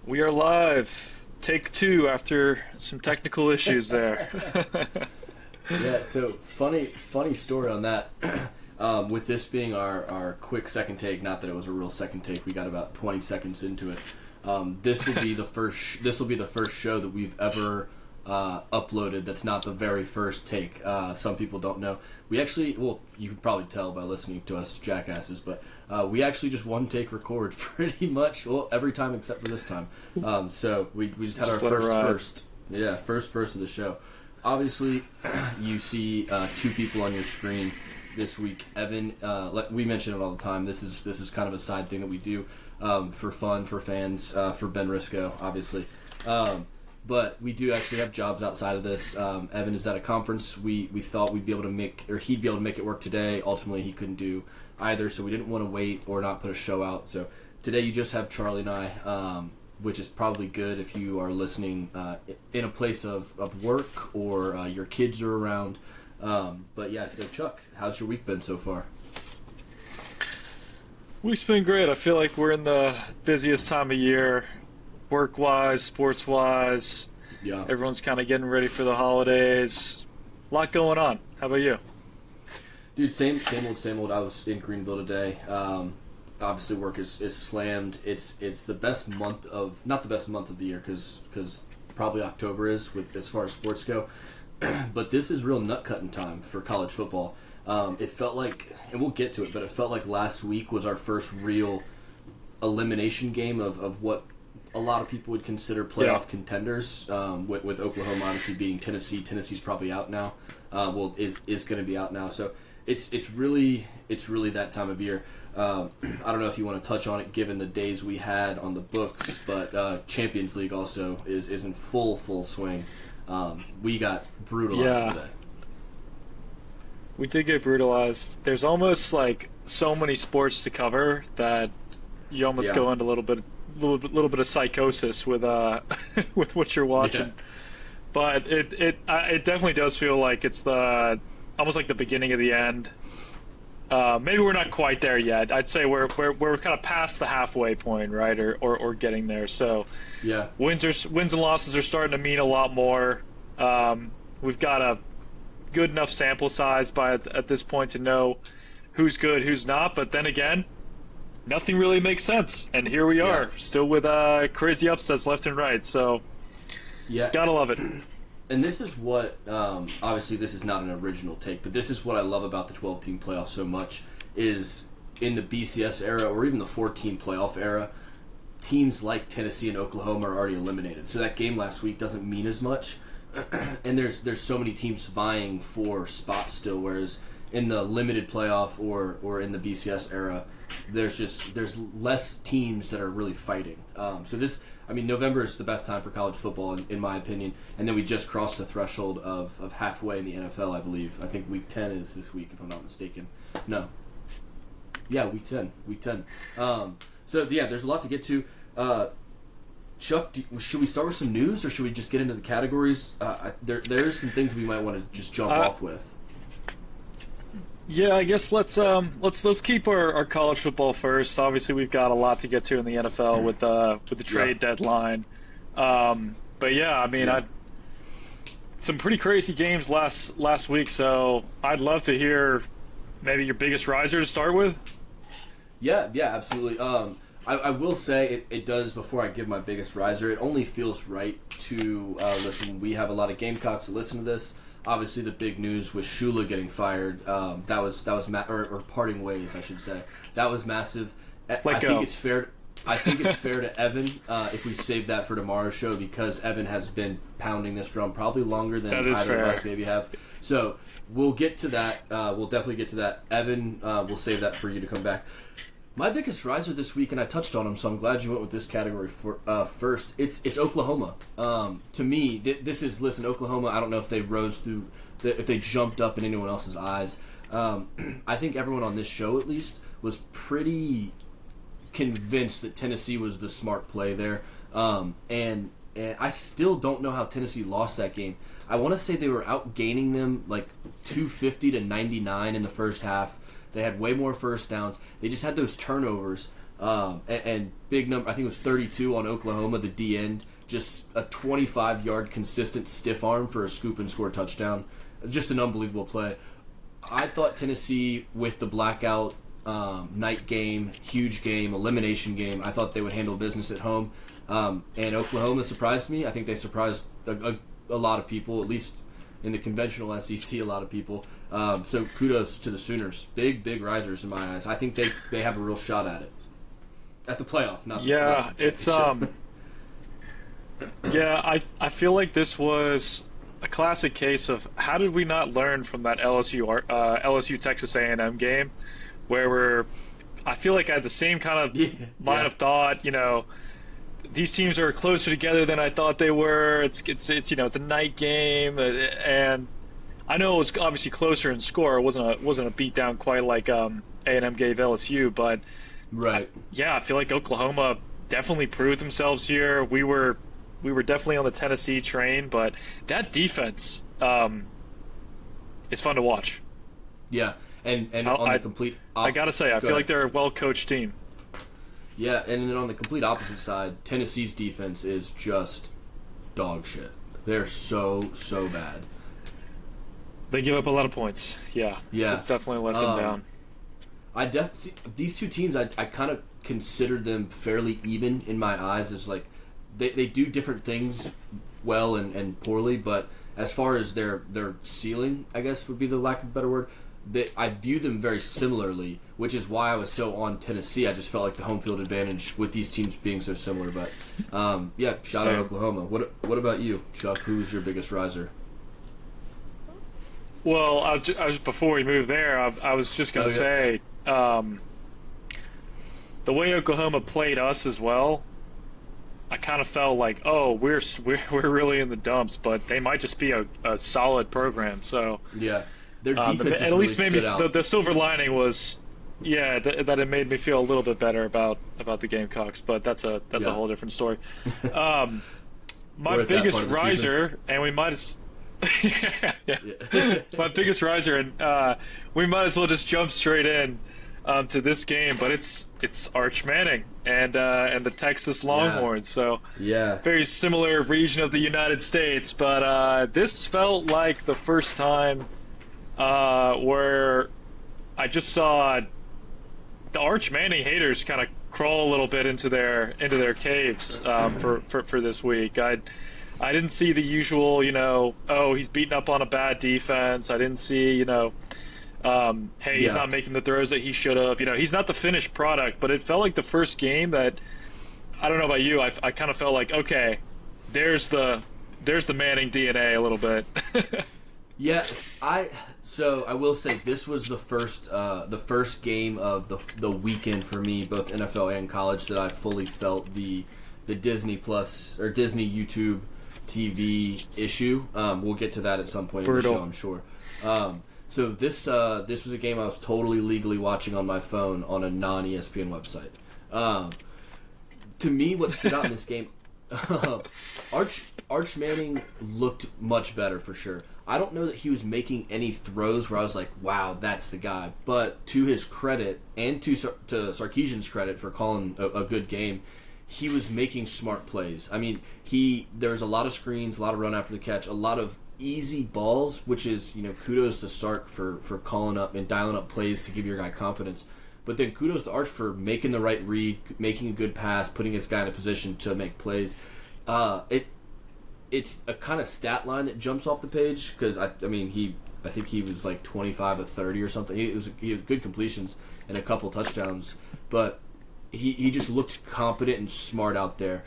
We are live. Take two after some technical issues there. Yeah, so funny story on that. With this being our quick second take, not that it was a real second take, we got about 20 seconds into it. This will be the first. This will be the first show that we've ever uploaded. That's not the very first take. Some people don't know. We actually, well, you can probably tell by listening to us jackasses, but we actually just one take record pretty much. Well, every time except for this time. So we just had our first. Yeah, first of the show. Obviously, you see two people on your screen this week. Evan, we mention it all the time. This is kind of a side thing that we do for fun, for fans, for Ben Risco, obviously. But we do actually have jobs outside of this. Evan is at a conference. We thought we'd be able to he'd be able to make it work today. Ultimately, he couldn't do either, so we didn't want to wait or not put a show out. So today you just have Charlie and I, which is probably good if you are listening in a place of work or your kids are around. But yeah, so Chuck, how's your week been so far? Week's been great. I feel like we're in the busiest time of year, work-wise, sports-wise. Yeah. Everyone's kind of getting ready for the holidays. A lot going on. How about you? Dude, same old. I was in Greenville today. Obviously, work is slammed. It's the best month of, not the best month of the year because probably October is with as far as sports go. But this is real nut cutting time for college football. It felt like, and we'll get to it, but it felt like last week was our first real elimination game of what a lot of people would consider playoff contenders. With Oklahoma obviously beating Tennessee. Tennessee's probably out now. Is going to be out now. So it's really that time of year. I don't know if you want to touch on it given the days we had on the books, but Champions League also is in full swing. We got brutalized today. We did get brutalized. There's almost like so many sports to cover that you almost go into a little bit of psychosis with with what you're watching. Yeah. But it definitely does feel like it's the almost like the beginning of the end. Maybe we're not quite there yet. I'd say we're kind of past the halfway point, right, or getting there. So yeah, wins and losses are starting to mean a lot more. We've got a good enough sample size at this point to know who's good, who's not. But then again, nothing really makes sense, and here we are, still with crazy upsets left and right. So yeah, gotta love it. And this is what, obviously this is not an original take, but this is what I love about the 12-team playoff so much, is in the BCS era, or even the 14 playoff era, teams like Tennessee and Oklahoma are already eliminated. So that game last week doesn't mean as much. And there's so many teams vying for spots still, whereas in the limited playoff or in the BCS era, there's less teams that are really fighting. November is the best time for college football, in my opinion. And then we just crossed the threshold of halfway in the NFL, I believe. I think Week 10 is this week, if I'm not mistaken. No. Yeah, Week 10. There's a lot to get to. Chuck, should we start with some news, or should we just get into the categories? There's some things we might want to just jump off with. Yeah, I guess let's keep our college football first. Obviously, we've got a lot to get to in the NFL with the trade deadline. But yeah, I mean, some pretty crazy games last week. So I'd love to hear maybe your biggest riser to start with. Yeah, absolutely. I will say it does, before I give my biggest riser, it only feels right to listen. We have a lot of Gamecocks that listen to this. Obviously, the big news was Shula getting fired. That was or parting ways, I should say. That was massive. I think it's fair to Evan if we save that for tomorrow's show, because Evan has been pounding this drum probably longer than either of us maybe have. So we'll get to that. We'll definitely get to that. Evan, we'll save that for you to come back. My biggest riser this week, and I touched on him, so I'm glad you went with this category first. It's Oklahoma. To me, this is, listen, Oklahoma, I don't know if they rose through, if they jumped up in anyone else's eyes. I think everyone on this show, at least, was pretty convinced that Tennessee was the smart play there. And I still don't know how Tennessee lost that game. I want to say they were outgaining them like 250 to 99 in the first half. They had way more first downs. They just had those turnovers. And big number, I think it was 32 on Oklahoma, the D end. Just a 25-yard consistent stiff arm for a scoop and score touchdown. Just an unbelievable play. I thought Tennessee, with the blackout night game, huge game, elimination game, I thought they would handle business at home. And Oklahoma surprised me. I think they surprised a lot of people, at least in the conventional SEC, a lot of people. So kudos to the Sooners. Big risers in my eyes. I think they have a real shot at it. At the playoff, not the it's yeah, I feel like this was a classic case of how did we not learn from that LSU Texas A&M game, where I feel like I had the same kind of line of thought. These teams are closer together than I thought they were. It's a night game, and I know it was obviously closer in score. It wasn't a beatdown quite like A&M gave LSU, but right. I feel like Oklahoma definitely proved themselves here. We were definitely on the Tennessee train, but that defense is fun to watch. Yeah, and on the complete I gotta say, I feel like they're a well-coached team. Yeah, and then on the complete opposite side, Tennessee's defense is just dog shit. They're so bad. They give up a lot of points. Yeah. It's definitely let them down. These two teams, I kind of considered them fairly even in my eyes. As like they do different things well and poorly, but as far as their ceiling, I guess would be the lack of a better word, I view them very similarly, which is why I was so on Tennessee. I just felt like the home field advantage with these teams being so similar. But shout out Oklahoma. What about you, Chuck? Who's your biggest riser? Well, I was before we moved there, I was just going to say, the way Oklahoma played us as well, I kind of felt like, we're really in the dumps, but they might just be a solid program. So yeah, their defense at least maybe the silver lining was, that it made me feel a little bit better about the Gamecocks. But that's a whole different story. My biggest riser, and we might. My biggest riser, and we might as well just jump straight in to this game. But it's Arch Manning and the Texas Longhorns. So very similar region of the United States. But this felt like the first time where I just saw the Arch Manning haters kind of crawl a little bit into their caves for this week. I didn't see the usual, he's beating up on a bad defense. I didn't see, he's not making the throws that he should have. He's not the finished product, but it felt like the first game that, I don't know about you, I kind of felt like, okay, there's the Manning DNA a little bit. Yes, So I will say this was the first game of the weekend for me, both NFL and college, that I fully felt the Disney Plus or Disney YouTube TV issue. We'll get to that at some point in the show, I'm sure. So this was a game I was totally legally watching on my phone on a non-ESPN website. To me, what stood out in this game, Arch Manning looked much better for sure. I don't know that he was making any throws where I was like, wow, that's the guy. But to his credit, and to Sarkisian's credit for calling a good game, he was making smart plays. I mean, there was a lot of screens, a lot of run after the catch, a lot of easy balls, which is, kudos to Sark for calling up and dialing up plays to give your guy confidence. But then kudos to Arch for making the right read, making a good pass, putting his guy in a position to make plays. It's a kind of stat line that jumps off the page because I think he was like 25 of 30 or something. He had good completions and a couple touchdowns, but he just looked competent and smart out there.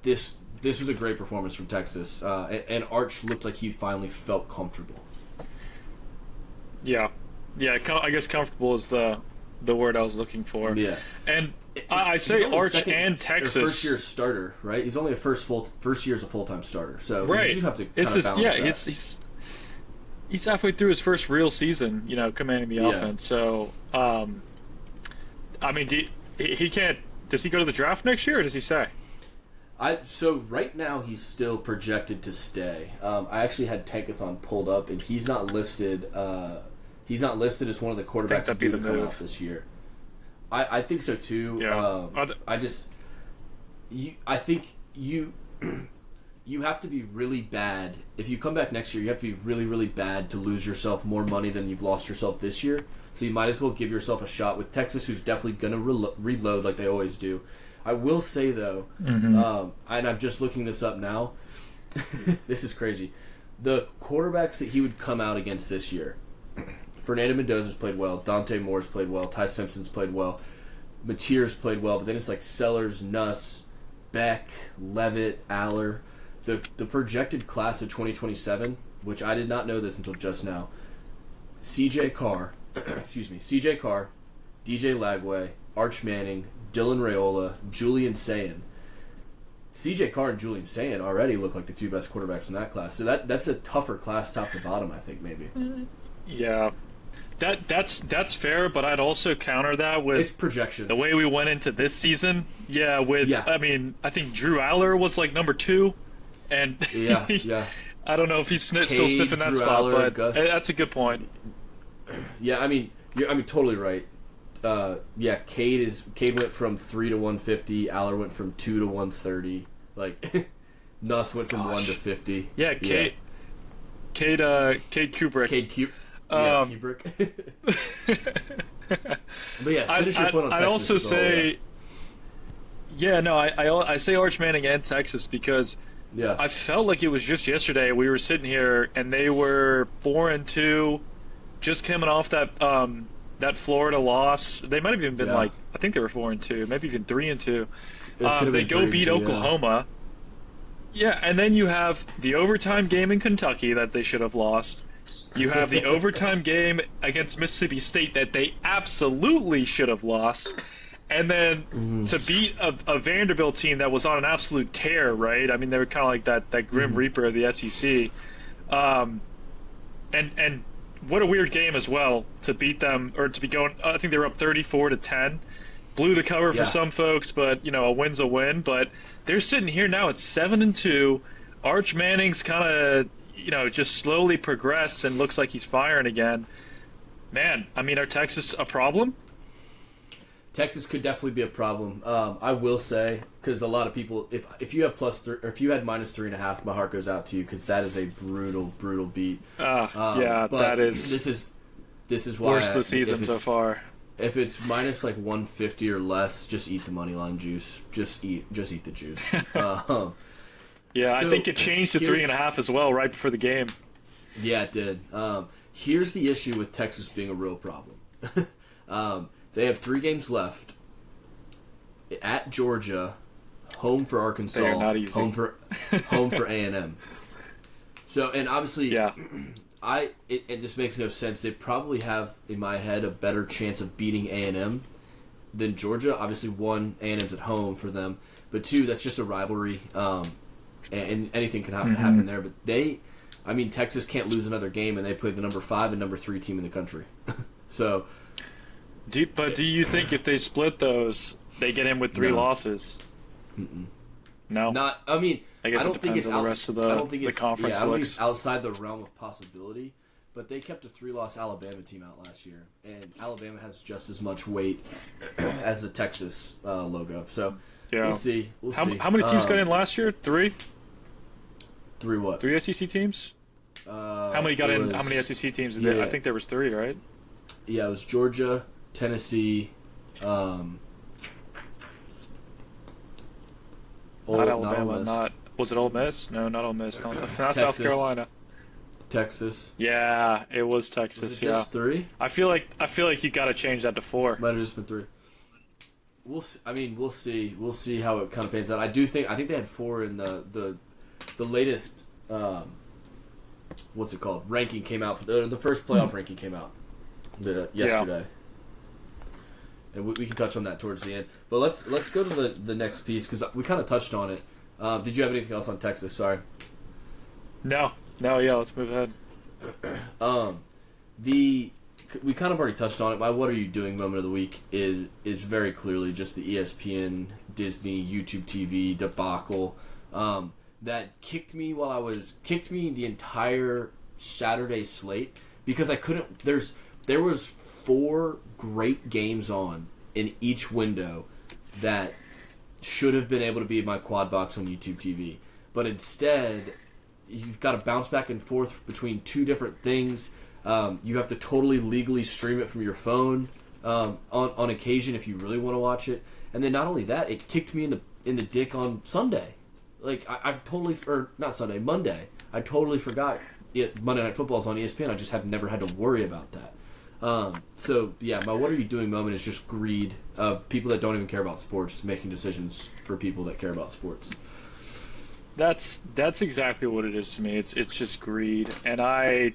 This was a great performance from Texas, and Arch looked like he finally felt comfortable. Yeah. I guess comfortable is the word I was looking for. Yeah, and I say Arch and Texas. First year starter, right? He's only first year as a full time starter, so right. You have to kind of balance that. He's halfway through his first real season, commanding the offense. So, he can't. Does he go to the draft next year, or does he say? So right now he's still projected to stay. I actually had Tankathon pulled up, and he's not listed. He's not listed as one of the quarterbacks due to come out this year. I think so too. Yeah. I think you you have to be really bad. If you come back next year, you have to be really, really bad to lose yourself more money than you've lost yourself this year. So you might as well give yourself a shot with Texas, who's definitely going to reload like they always do. I will say, though, and I'm just looking this up now, this is crazy. The quarterbacks that he would come out against this year, Fernando Mendoza's played well, Dante Moore's played well, Ty Simpson's played well, Mateer's played well, but then it's like Sellers, Nuss, Beck, Levitt, Aller. The projected class of 2027, which I did not know this until just now, CJ Carr, DJ Lagway, Arch Manning, Dylan Raiola, Julian Sayin. CJ Carr and Julian Sayin already look like the two best quarterbacks in that class. So that's a tougher class top to bottom, I think, maybe. Yeah. That's fair, but I'd also counter that with it's projection. The way we went into this season. I mean, I think Drew Aller was like number 2, and yeah. I don't know if he's still sniffing that Drew spot, Aller, but Gus. That's a good point. Yeah, I mean, you're totally right. Cade went from 3 to 150. Aller went from 2 to 130. Like, Nuss went from 1 to 50. Yeah, Cade Kubrick. Kubrick. But yeah, finish your point on Texas. I'd also say, I say Arch Manning and Texas because I felt like it was just yesterday we were sitting here and they were 4-2, just coming off that Florida loss. They might have even been I think they were 4-2, maybe even 3-2. They go beat Oklahoma. Yeah, and then you have the overtime game in Kentucky that they should have lost. You have the overtime game against Mississippi State that they absolutely should have lost. And then to beat a Vanderbilt team that was on an absolute tear, right? I mean, they were kind of like that Grim Reaper of the SEC. And what a weird game as well to beat them, or to be going, I think they were up 34-10. Blew the cover for some folks, but, a win's a win. But they're sitting here now at 7-2. Arch Manning's kind of, just slowly progressed and looks like he's firing again. Man, I mean, are Texas a problem? Texas could definitely be a problem. I will say, because a lot of people, if you have if you had -3.5, my heart goes out to you because that is a brutal beat. That is. This is why worst of the season so far. If it's minus like 150 or less, just eat the money line juice. Just eat the juice. I think it changed to 3.5 as well right before the game. Yeah, it did. Here's the issue with Texas being a real problem. They have 3 games left. At Georgia, home for Arkansas, they are not easy. home for A&M. So, and obviously, it just makes no sense. They probably have, in my head, a better chance of beating A&M than Georgia. Obviously, 1, A&M's at home for them, but 2, that's just a rivalry, and anything can happen there. But Texas can't lose another game, and they play the number 5 and number 3 team in the country. So. Do you think if they split those, they get in with 3 losses? No. Not. I mean, I guess I don't it think depends it's on the rest of the conference. I don't think it's outside the realm of possibility. But they kept a 3-loss Alabama team out last year, and Alabama has just as much weight as the Texas logo. So we'll see. How many teams got in last year? 3. 3 what? 3 SEC teams. How many got in? How many SEC teams? I think there was 3, right? Yeah, it was Georgia, Tennessee, not Alabama, was it Ole Miss? No, not Ole Miss. No, it's not South Carolina. Texas. Yeah, it was Texas. Was it just 3? I feel like you got to change that to 4. Might have just been 3. We'll see. We'll see how it kind of pans out. I think they had 4 in the latest. What's it called? Ranking came out. The first playoff ranking came out yesterday. And we can touch on that towards the end. But let's go to the next piece because we kind of touched on it. Did you have anything else on Texas? Sorry. No. Let's move ahead. We kind of already touched on it. My "What are you doing" moment of the week is very clearly just the ESPN, Disney, YouTube TV debacle that kicked me the entire Saturday slate because I couldn't. There was 4 great games on in each window that should have been able to be my quad box on YouTube TV. But instead, you've got to bounce back and forth between two different things. You have to totally legally stream it from your phone on occasion if you really want to watch it. And then not only that, it kicked me in the dick on Sunday. Like, I've totally, or not Sunday, Monday. I totally forgot Monday Night Football's on ESPN. I just have never had to worry about that. So, yeah, my what are you doing moment is just greed of people that don't even care about sports making decisions for people that care about sports. That's exactly what it is to me. It's just greed. And I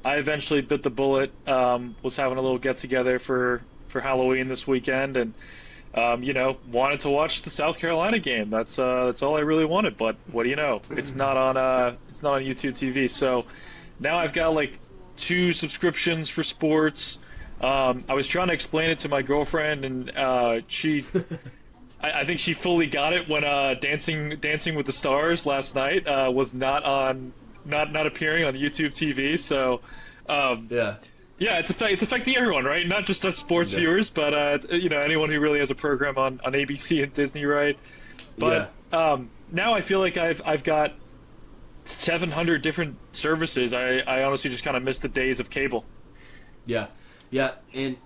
eventually bit the bullet, was having a little get-together for Halloween this weekend, and wanted to watch the South Carolina game. That's all I really wanted. But what do you know? It's not on YouTube TV. So now I've got like 2 subscriptions for sports. I was trying to explain it to my girlfriend, and she, I think she fully got it when Dancing with the Stars last night was not appearing on YouTube TV. So yeah, it's affecting everyone, right? Not just us sports viewers, but anyone who really has a program on ABC and Disney, right? But now I feel like I've got 700 different services. I honestly just kind of miss the days of cable. Yeah, and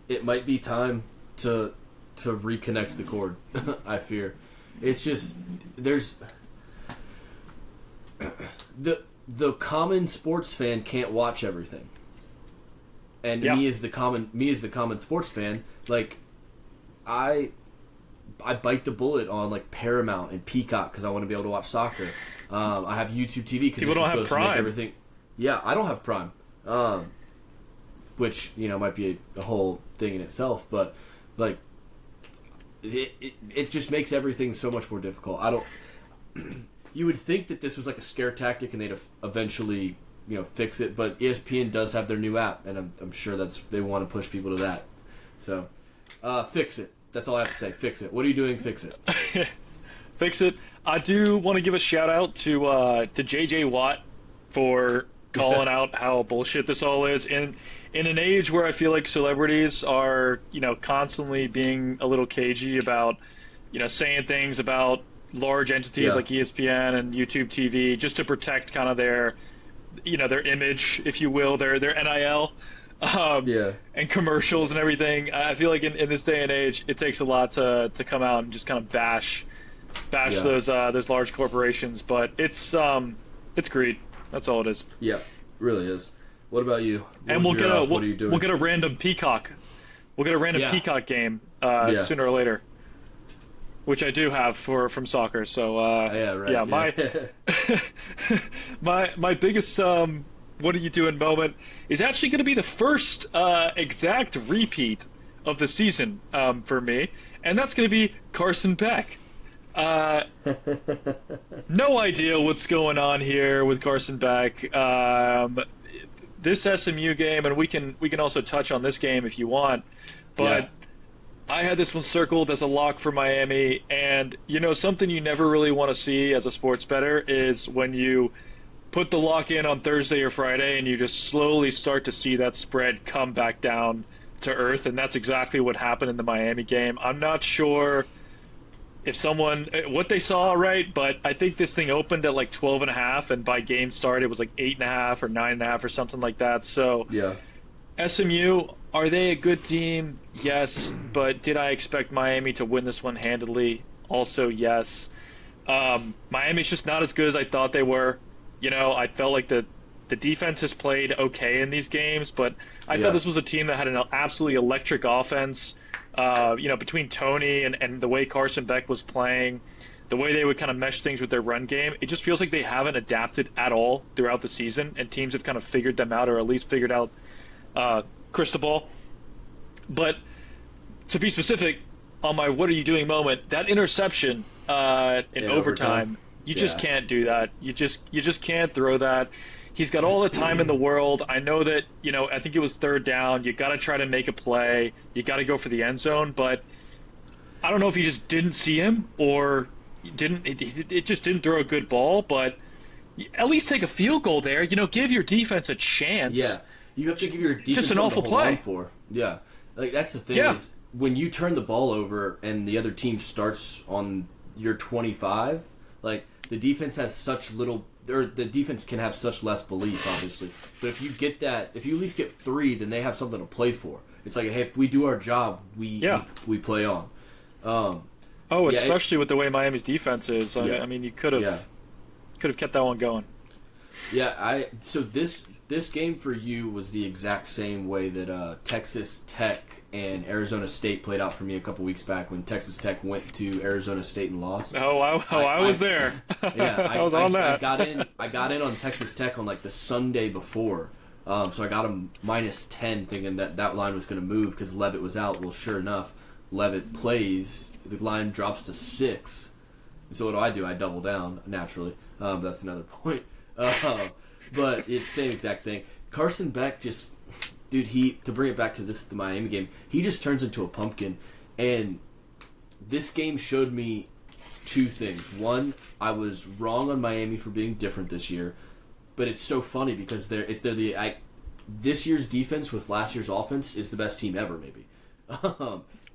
it might be time to reconnect the cord. I fear it's just there's the common sports fan can't watch everything. And me as the common sports fan, like I bite the bullet on like Paramount and Peacock because I want to be able to watch soccer. I have YouTube TV because people don't have Prime. Everything. Yeah, I don't have Prime, which might be a whole thing in itself. But like, it just makes everything so much more difficult. I don't. You would think that this was like a scare tactic and they'd eventually fix it, but ESPN does have their new app, and I'm sure they want to push people to that. So, fix it. That's all I have to say. Fix it. What are you doing? Fix it. Fix it. I do want to give a shout out to JJ Watt for calling out how bullshit this all is. In an age where I feel like celebrities are constantly being a little cagey about saying things about large entities like ESPN and YouTube TV just to protect kind of their image, if you will, their NIL, and commercials and everything. I feel like in this day and age, it takes a lot to come out and just kind of bash those large corporations. But it's greed. That's all it is. Yeah, really is. What about you? What are you doing? We'll get a random Peacock. We'll get a random Peacock game sooner or later, which I do have from soccer. So my biggest what are you doing moment is actually going to be the first exact repeat of the season for me, and that's going to be Carson Beck. No idea what's going on here with Carson Beck. This SMU game, and we can also touch on this game if you want, but I had this one circled as a lock for Miami, and something you never really want to see as a sports bettor is when you put the lock in on Thursday or Friday and you just slowly start to see that spread come back down to earth, and that's exactly what happened in the Miami game. I'm not sure if what they saw, right, but I think this thing opened at like 12.5, and by game start it was like 8.5 or 9.5 or something like that. So SMU, are they a good team? Yes, but did I expect Miami to win this one handedly? Also, yes. Miami's just not as good as I thought they were. I felt like the defense has played okay in these games, but I thought this was a team that had an absolutely electric offense. Between Tony and the way Carson Beck was playing, the way they would kind of mesh things with their run game, it just feels like they haven't adapted at all throughout the season, and teams have kind of figured them out, or at least figured out Cristobal. But to be specific, on my what are you doing moment, that interception in overtime, you just can't do that. You just can't throw that. He's got all the time in the world. I know that, I think it was third down. You got to try to make a play. You got to go for the end zone. But I don't know if he just didn't see him or it just didn't throw a good ball. But at least take a field goal there. Give your defense a chance. Yeah, you have to give your defense just an awful play. For. Yeah, Like, that's the thing is, when you turn the ball over and the other team starts on your 25, like, the defense has such little, or the defense can have such less belief, obviously. But if you get that, if you at least get 3, then they have something to play for. It's like, hey, if we do our job, we play on. Especially with the way Miami's defense is. I mean, you could have kept that one going. Yeah, so this game for you was the exact same way that Texas Tech and Arizona State played out for me a couple weeks back when Texas Tech went to Arizona State and lost. I was there. Yeah, I was on that. I got in on Texas Tech on like the Sunday before, so I got them -10, thinking that line was going to move because Levitt was out. Well, sure enough, Levitt plays. The line drops to 6. So what do? I double down naturally. That's another point. But it's the same exact thing. Carson Beck just, dude, to bring it back to the Miami game, he just turns into a pumpkin. And this game showed me 2 things. One, I was wrong on Miami for being different this year. But it's so funny because this year's defense with last year's offense is the best team ever, maybe.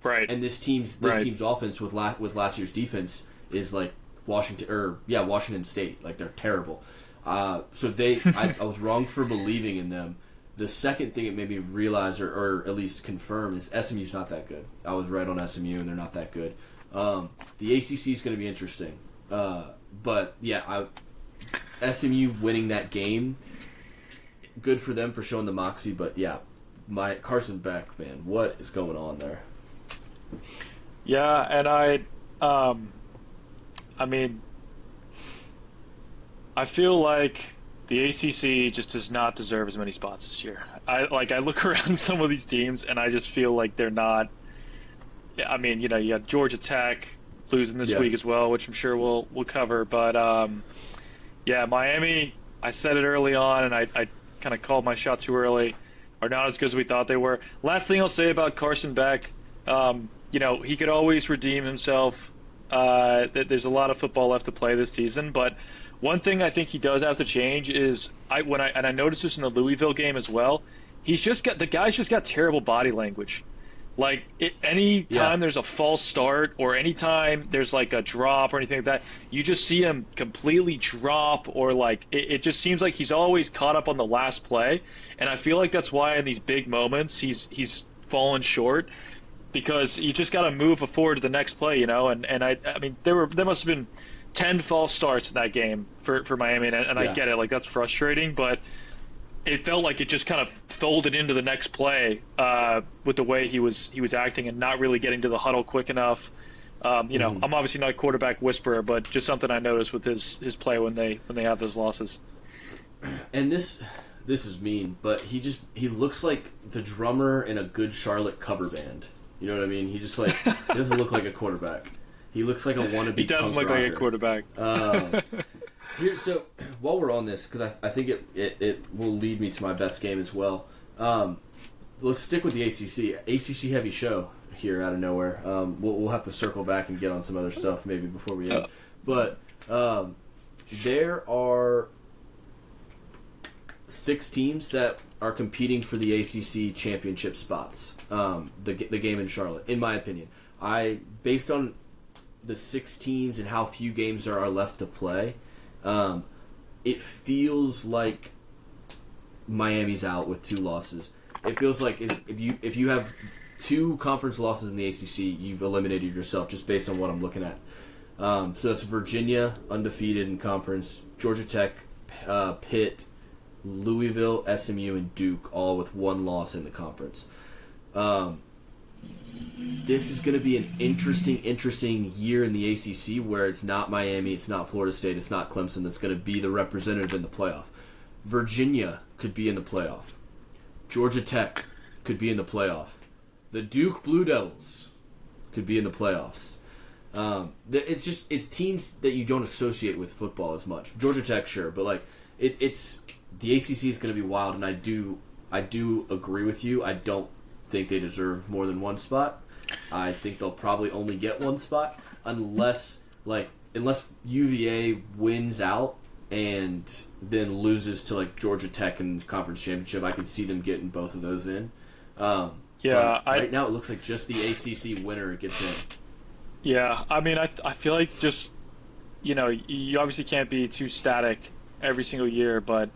Right. And this team's offense with last year's defense is like Washington State. Like, they're terrible. I was wrong for believing in them. The second thing it made me realize, or at least confirm, is SMU's not that good. I was right on SMU, and they're not that good. The ACC is going to be interesting. But, yeah, SMU winning that game, good for them for showing the moxie. But, yeah, Carson Beck, man, what is going on there? Yeah, and I mean, I feel like the ACC just does not deserve as many spots this year. I look around some of these teams, and I just feel like they're not. I mean, you got Georgia Tech losing this week as well, which I'm sure we'll cover. But Miami. I said it early on, and I kind of called my shot too early. Are not as good as we thought they were. Last thing I'll say about Carson Beck, he could always redeem himself. There's a lot of football left to play this season, but one thing I think he does have to change is I noticed this in the Louisville game as well. The guy's just got terrible body language. Like, any time there's a false start or any time there's like a drop or anything like that, you just see him completely drop, or like it just seems like he's always caught up on the last play, and I feel like that's why in these big moments he's fallen short, because you just got to move forward to the next play, and I mean there must have been 10 false starts in that game for Miami, and I get it, like that's frustrating, but it felt like it just kind of folded into the next play with the way he was acting and not really getting to the huddle quick enough. I'm obviously not a quarterback whisperer, but just something I noticed with his play when they have those losses. And this is mean, but he looks like the drummer in a good Charlotte cover band. You know what I mean? He just he doesn't look like a quarterback. He looks like a wannabe. He doesn't look like a quarterback. So while we're on this, because I think it will lead me to my best game as well. Let's stick with the ACC. ACC heavy show here out of nowhere. We'll have to circle back and get on some other stuff maybe before we end. But there are 6 teams that are competing for the ACC championship spots. The game in Charlotte, in my opinion, based on the 6 teams and how few games there are left to play. It feels like Miami's out with 2 losses. It feels like if you have 2 conference losses in the ACC, you've eliminated yourself just based on what I'm looking at. So that's Virginia, undefeated in conference, Georgia Tech, Pitt, Louisville, SMU, and Duke, all with 1 loss in the conference. This is going to be an interesting year in the ACC where it's not Miami, it's not Florida State, it's not Clemson that's going to be the representative in the playoff. Virginia could be in the playoff. Georgia Tech could be in the playoff. The Duke Blue Devils could be in the playoffs. It's teams that you don't associate with football as much. Georgia Tech, sure, but it's the ACC is going to be wild, and I do agree with you. I don't think they deserve more than 1 spot. I think they'll probably only get 1 spot unless UVA wins out and then loses to Georgia Tech in the conference championship. I could see them getting both of those in. Yeah, right now it looks like just the ACC winner gets in. Yeah, I mean, I feel like just, you obviously can't be too static every single year, but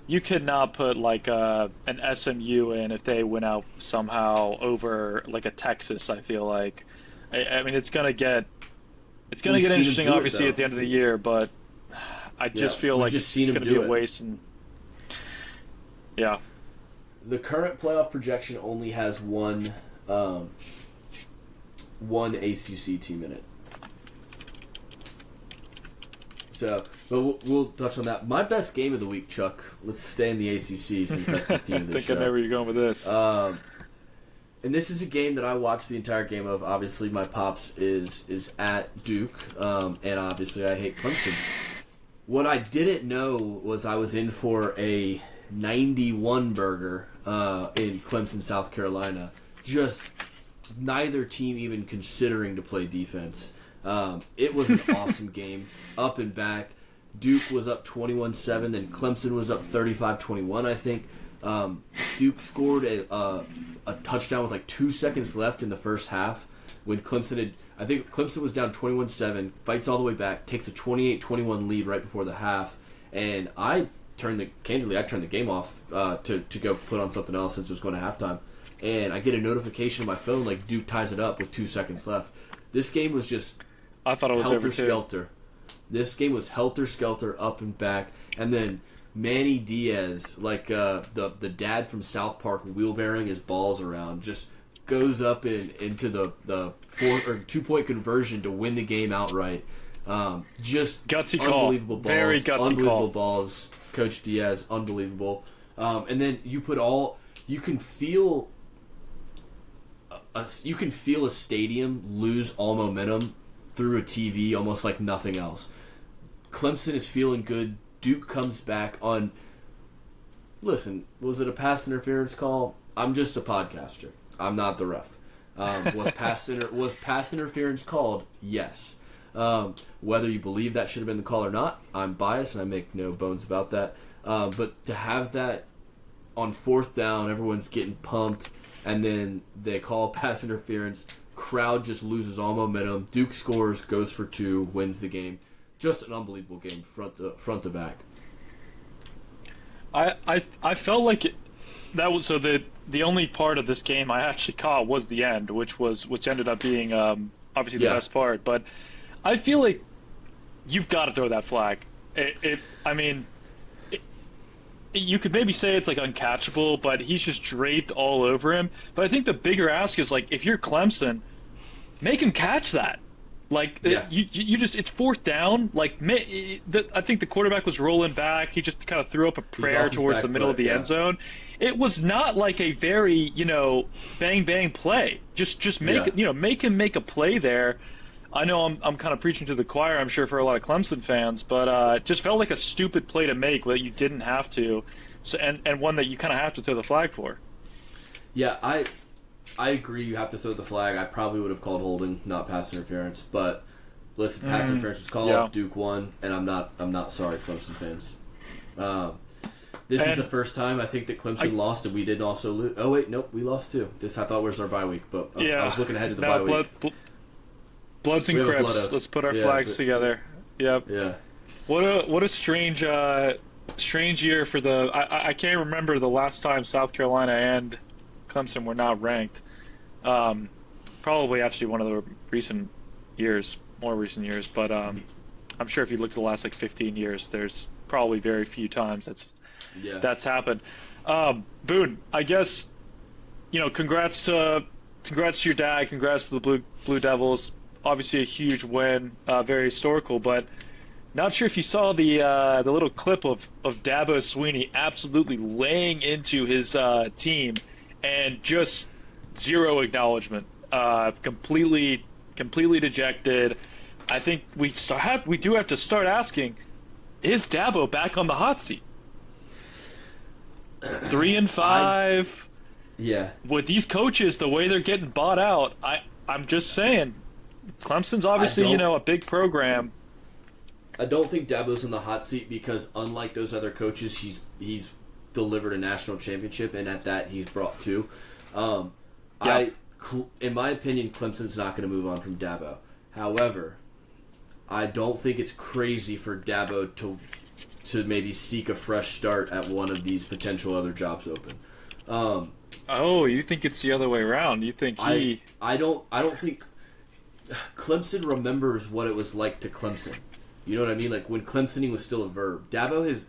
you could not put like an SMU in if they went out somehow over like a Texas. I feel like, I mean, it's gonna get interesting, obviously, at the end of the year, but I just feel like it's gonna be a waste. And yeah, the current playoff projection only has one ACC team in it. So, but we'll touch on that. My best game of the week, Chuck. Let's stay in the ACC since that's the theme of this show. I think I know where you're going with this. And this is a game that I watched the entire game of. Obviously, my pops is at Duke, and obviously I hate Clemson. What I didn't know was I was in for a 91 burger in Clemson, South Carolina. Just neither team even considering to play defense. It was an awesome game, up and back. Duke was up 21-7, then Clemson was up 35-21, I think. Duke scored a touchdown with like 2 seconds left in the first half when I think Clemson was down 21-7, fights all the way back, takes a 28-21 lead right before the half, and I turned the game off to go put on something else since it was going to halftime. And I get a notification on my phone like Duke ties it up with 2 seconds left. This game was just I thought it was helter-skelter. This game was helter-skelter, up and back. And then Manny Diaz, like the dad from South Park wheelbarrowing his balls around, just goes up into the 2-point conversion to win the game outright. Just gutsy unbelievable call. balls. Very gutsy unbelievable call. balls. Coach Diaz, unbelievable. And then you can feel a stadium lose all momentum through a TV almost like nothing else. Clemson is feeling good. Duke comes back on. Listen, was it a pass interference call? I'm just a podcaster. I'm not the ref. Was pass interference called? Yes. Whether you believe that should have been the call or not, I'm biased and I make no bones about that. But to have that on 4th down, everyone's getting pumped, and then they call pass interference. Crowd just loses all momentum. Duke scores, goes for 2, wins the game. Just an unbelievable game, front to back. I felt like that was so the only part of this game I actually caught was the end, which ended up being obviously the best part. But I feel like you've got to throw that flag. You could maybe say it's like uncatchable, but he's just draped all over him. But I think the bigger ask is like, if you're Clemson, make him catch that. Like you just it's 4th down. Like I think the quarterback was rolling back. He just kind of threw up a prayer towards the middle of the end zone. It was not like a very bang bang play. Just make make him make a play there. I know I'm kind of preaching to the choir, I'm sure, for a lot of Clemson fans, but it just felt like a stupid play to make that you didn't have to, and one that you kind of have to throw the flag for. Yeah, I agree. You have to throw the flag. I probably would have called holding, not pass interference. But listen, pass interference was called. Yeah. Duke won, and I'm not sorry, Clemson fans. This is the first time I think that Clemson lost, and we did also lose. Oh wait, nope, we lost too. I thought it was our bye week, but I was looking ahead to the bye week. Bloods and Crips. Let's put our flags together. Yep. Yeah. What a strange year for the. I can't remember the last time South Carolina and Clemson were not ranked. Probably actually one of the more recent years. But I'm sure if you look at the last 15 years, there's probably very few times that's happened. Boone, I guess congrats to your dad. Congrats to the Blue Devils. Obviously a huge win, very historical, but not sure if you saw the little clip of Dabo Swinney absolutely laying into his team and just zero acknowledgement, completely dejected. I think we do have to start asking, is Dabo back on the hot seat? 3-5. Yeah. With these coaches, the way they're getting bought out, I'm just saying. Clemson's obviously, a big program. I don't think Dabo's in the hot seat because, unlike those other coaches, he's delivered a national championship, and at that, he's brought 2. I Yeah. In my opinion, Clemson's not going to move on from Dabo. However, I don't think it's crazy for Dabo to maybe seek a fresh start at one of these potential other jobs open. Oh, you think it's the other way around? You think he? I don't think Clemson remembers what it was like to Clemson. You know what I mean? Like when Clemsoning was still a verb. Dabo has,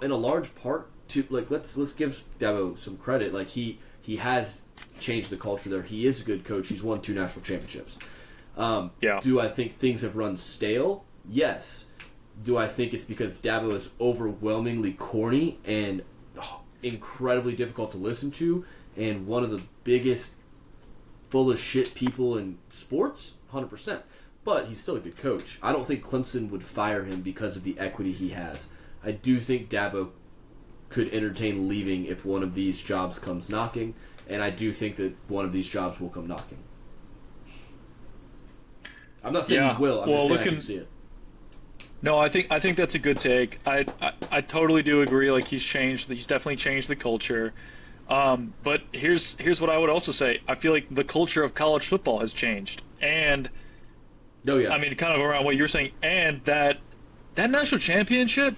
in a large part, to like let's give Dabo some credit. Like he has changed the culture there. He is a good coach. He's won 2 national championships. Do I think things have run stale? Yes. Do I think it's because Dabo is overwhelmingly corny and incredibly difficult to listen to and one of the biggest full of shit people in sports? 100%. But he's still a good coach. I don't think Clemson would fire him because of the equity he has. I do think Dabo could entertain leaving if one of these jobs comes knocking, and I do think that one of these jobs will come knocking. I'm not saying he will. I'm just saying I can see it. No, I think that's a good take. I totally do agree. Like he's changed. He's definitely changed the culture. But here's what I would also say. I feel like the culture of college football has changed, and I mean, kind of around what you were saying, and that national championship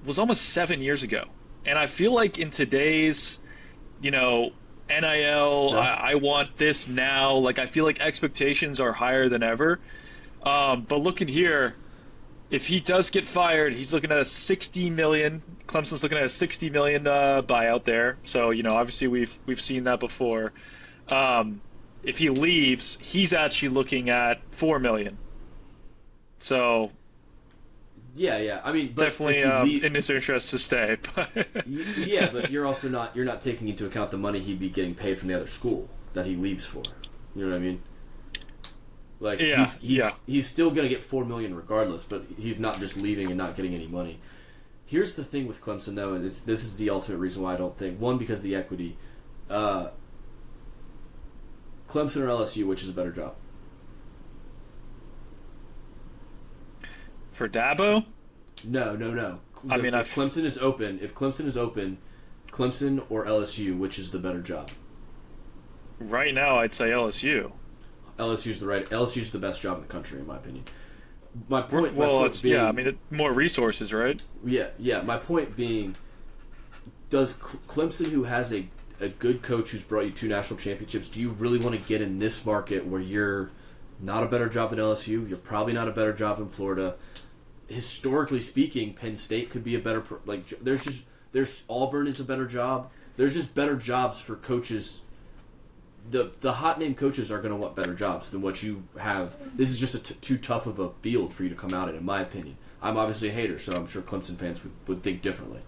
was almost 7 years ago, and I feel like in today's, NIL, I want this now. Like I feel like expectations are higher than ever. But looking here, if he does get fired, he's looking at a $60 million. Clemson's looking at a $60 million buyout there. So obviously we've seen that before. If he leaves, he's actually looking at $4 million. So yeah. I mean, but definitely in his interest to stay. Yeah, but you're not taking into account the money he'd be getting paid from the other school that he leaves for. You know what I mean? Like he's still gonna get $4 million regardless, but he's not just leaving and not getting any money. Here's the thing with Clemson though, and this is the ultimate reason why I don't think, one, because of the equity. Clemson or LSU, which is a better job? For Dabo? No. If Clemson is open, Clemson or LSU, which is the better job? Right now, I'd say LSU. LSU's the best job in the country, in my opinion. My point. More resources, right? Yeah. My point being, does Clemson, who has a good coach who's brought you 2 national championships, do you really want to get in this market where you're not a better job than LSU? You're probably not a better job in Florida. Historically speaking, Penn State could be a better. There's Auburn is a better job. There's just better jobs for coaches. The hot name coaches are going to want better jobs than what you have. This is just too tough of a field for you to come out in my opinion. I'm obviously a hater, so I'm sure Clemson fans would think differently.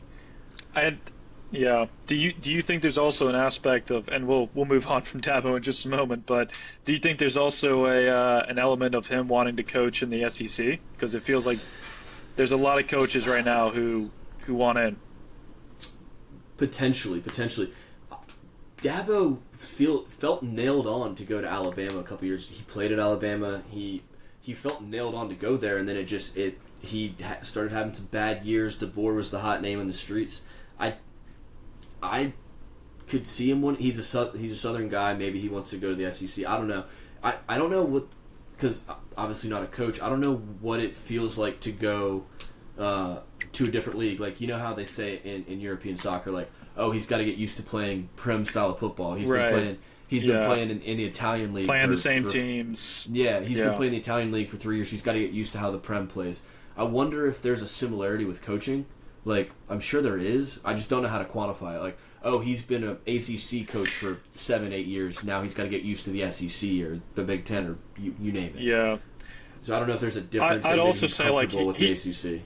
Yeah. Do you think there's also an aspect of, and we'll move on from Dabo in just a moment, but do you think there's also an element of him wanting to coach in the SEC? Because it feels like there's a lot of coaches right now who want in. Potentially. Dabo felt nailed on to go to Alabama a couple years. He played at Alabama. He felt nailed on to go there, and then he started having some bad years. DeBoer was the hot name in the streets. I could see him when he's a Southern guy. Maybe he wants to go to the SEC. I don't know. I don't know what, because obviously not a coach. I don't know what it feels like to go to a different league. Like, you know how they say in European soccer, like, oh, he's got to get used to playing Prem style of football. He's been playing in the Italian league. Playing the same teams. Yeah, he's been playing the Italian league for 3 years. He's got to get used to how the Prem plays. I wonder if there's a similarity with coaching. Like, I'm sure there is. I just don't know how to quantify it. Like, oh, he's been an ACC coach for 7-8 years. Now he's got to get used to the SEC or the Big Ten or you name it. Yeah. So I don't know if there's a difference. I'd also say, like, with the ACC.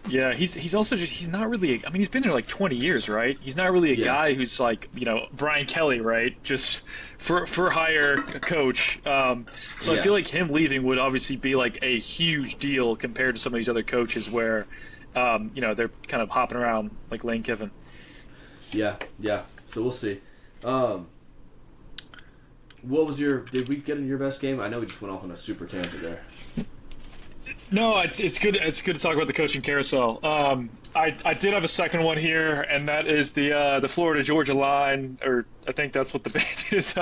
Yeah, he's also just, he's not really, I mean, he's been there like 20 years, right? He's not really a guy who's like, Brian Kelly, right? Just for hire coach. I feel like him leaving would obviously be like a huge deal compared to some of these other coaches where, they're kind of hopping around like Lane Kiffin. Yeah. So we'll see. What was did we get in your best game? I know we just went off on a super tangent there. No, it's good. It's good to talk about the coaching carousel. I did have a second one here, and that is the Florida Georgia line, or I think that's what the band is.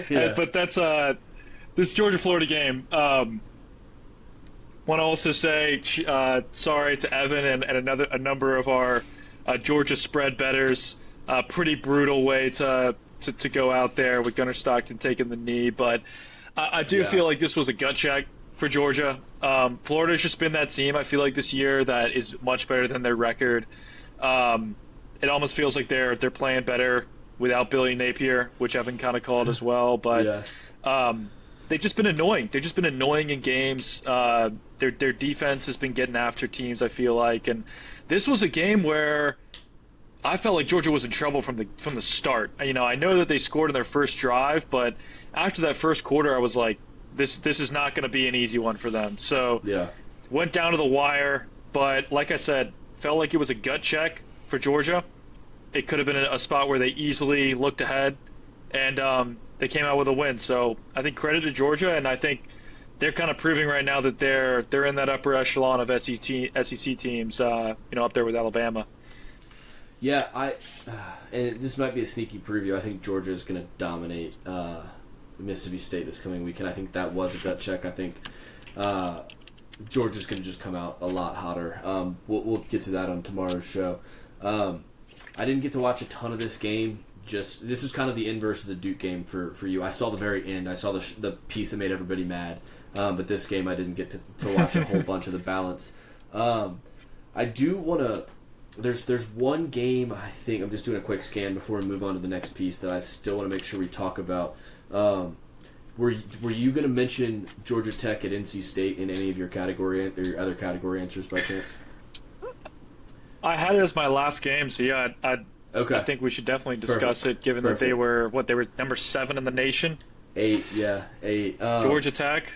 Yeah. But that's this Georgia Florida game. Want to also say sorry to Evan and a number of our Georgia spread bettors. Pretty brutal way to go out there with Gunnar Stockton taking the knee, but I do feel like this was a gut check for Georgia. Florida's just been that team, I feel like, this year that is much better than their record. It almost feels like they're playing better without Billy Napier, which Evan kind of called as well. But they've just been annoying. They've just been annoying in games. Their defense has been getting after teams, I feel like. And this was a game where I felt like Georgia was in trouble from the start. I know that they scored in their first drive, but after that first quarter, I was like, this is not going to be an easy one for them. So went down to the wire, but like I said, felt like it was a gut check for Georgia. It could have been a spot where they easily looked ahead, and they came out with a win. So I think credit to Georgia, and I think they're kind of proving right now that they're in that upper echelon of SEC teams, up there with Alabama. Yeah, and this might be a sneaky preview. I think Georgia is going to dominate Mississippi State this coming week, and I think that was a gut check. I think Georgia's going to just come out a lot hotter. We'll get to that on tomorrow's show. I didn't get to watch a ton of this game. This is kind of the inverse of the Duke game for you. I saw the very end. I saw the piece that made everybody mad. But this game I didn't get to watch a whole bunch of the balance. I do want to. There's one game, I think, I'm just doing a quick scan before we move on to the next piece, that I still want to make sure we talk about. Were you going to mention Georgia Tech at NC State in any of your category or your other category answers by chance? I had it as my last game, so yeah, I think we should definitely discuss it, given that they were number 7 in the nation. 8. Georgia Tech.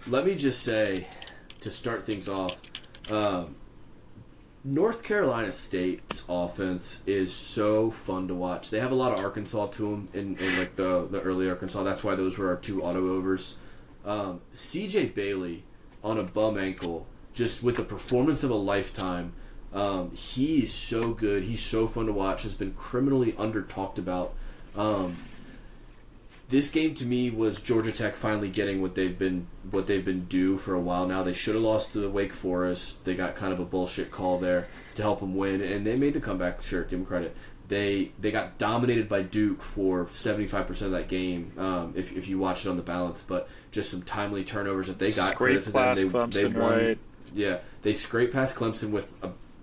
Let me just say, to start things off, North Carolina State's offense is so fun to watch. They have a lot of Arkansas to them in like the early Arkansas. That's why those were our 2 auto overs. C.J. Bailey on a bum ankle, just with the performance of a lifetime. He's so good. He's so fun to watch. Has been criminally under talked about. This game to me was Georgia Tech finally getting what they've been due for a while now. They should have lost to Wake Forest. They got kind of a bullshit call there to help them win, and they made the comeback. Sure, give them credit. They got dominated by Duke for 75% of that game. If you watch it on the balance, but just some timely turnovers that they got. Scrape past Clemson, they won. right? Yeah, they scraped past Clemson with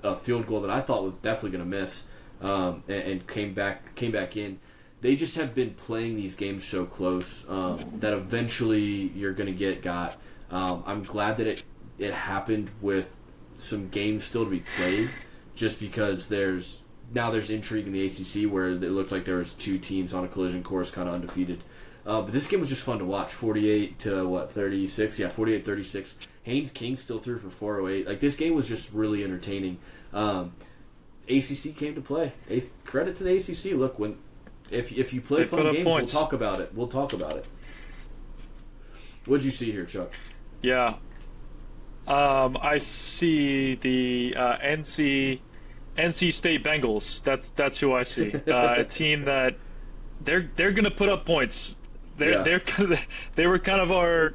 a field goal that I thought was definitely going to miss, and came back in. They just have been playing these games so close that eventually you're going to get got. I'm glad that it happened with some games still to be played, just because there's intrigue in the ACC where it looked like there was 2 teams on a collision course kind of undefeated. But this game was just fun to watch. 48 to 36? Yeah, 48-36. Haynes King still threw for 408. Like, this game was just really entertaining. ACC came to play. Credit to the ACC. Look, if you play fun games, we'll talk about it. What'd you see here, Chuck? Yeah. I see the NC State Bengals. That's who I see. A team that they're going to put up points. They were kind of our,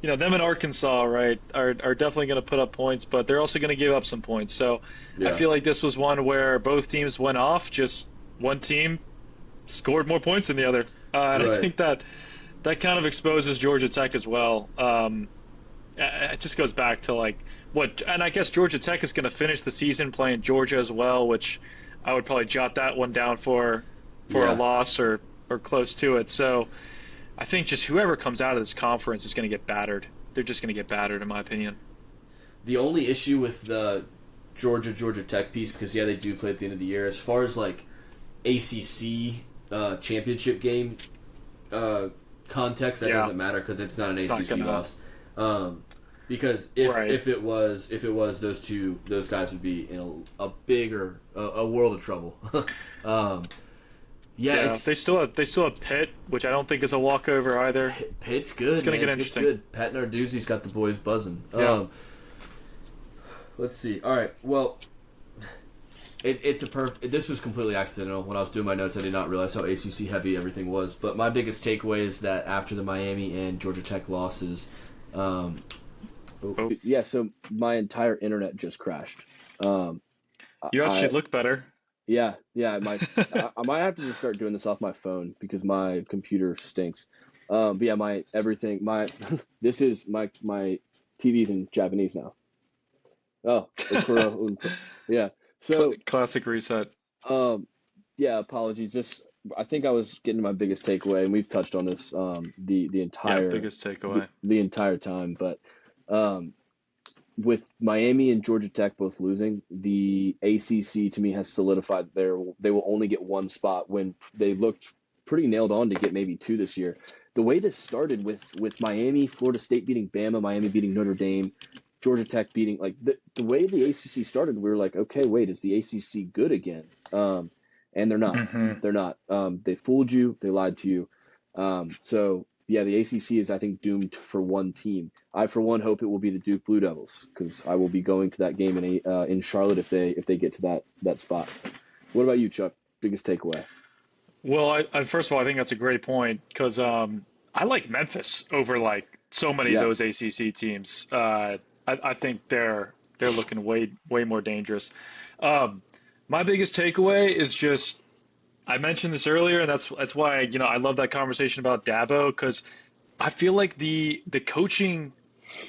them in Arkansas, right? Are definitely going to put up points, but they're also going to give up some points. So I feel like this was one where both teams went off. Just one team scored more points than the other, and I think that kind of exposes Georgia Tech as well. It just goes back to and I guess Georgia Tech is going to finish the season playing Georgia as well, which I would probably jot that one down for a loss or close to it. So I think just whoever comes out of this conference is going to get battered. They're just going to get battered, in my opinion. The only issue with the Georgia Tech piece, because they do play at the end of the year, as far as ACC championship game context, that doesn't matter because it's not an ACC loss. Because if it was those guys would be in a bigger world of trouble. They still have Pitt, which I don't think is a walkover either. Pitt's good. It's gonna get interesting. Good. Pat Narduzzi's got the boys buzzing. Let's see. All right. Well, it's a this was completely accidental. When I was doing my notes, I did not realize how ACC heavy everything was. But my biggest takeaway is that after the Miami and Georgia Tech losses, yeah. So my entire internet just crashed. You actually look better. Yeah. I might have to just start doing this off my phone because my computer stinks. But yeah, this is my TV's in Japanese now. Oh, yeah. So Classic reset. yeah, apologies. Just I think I was getting to my biggest takeaway, and we've touched on this the entire biggest takeaway the entire time. But with Miami and Georgia Tech both losing, the ACC to me has solidified they will only get one spot when they looked pretty nailed on to get maybe two this year. The way this started with Miami, Florida State beating Bama, Miami beating Notre Dame, Georgia Tech beating the way the ACC started, we were like, okay, wait, is the ACC good again? And they're not. Mm-hmm. They're not. They fooled you. They lied to you. So yeah, the ACC is I think doomed for one team. I for one hope it will be the Duke Blue Devils because I will be going to that game in Charlotte if they get to that spot. What about you, Chuck? Biggest takeaway? Well, I first of all, I think that's a great point because I like Memphis over like so many of those ACC teams. I think they're looking way more dangerous. My biggest takeaway is just I mentioned this earlier, and that's why I love that conversation about Dabo because I feel like the coaching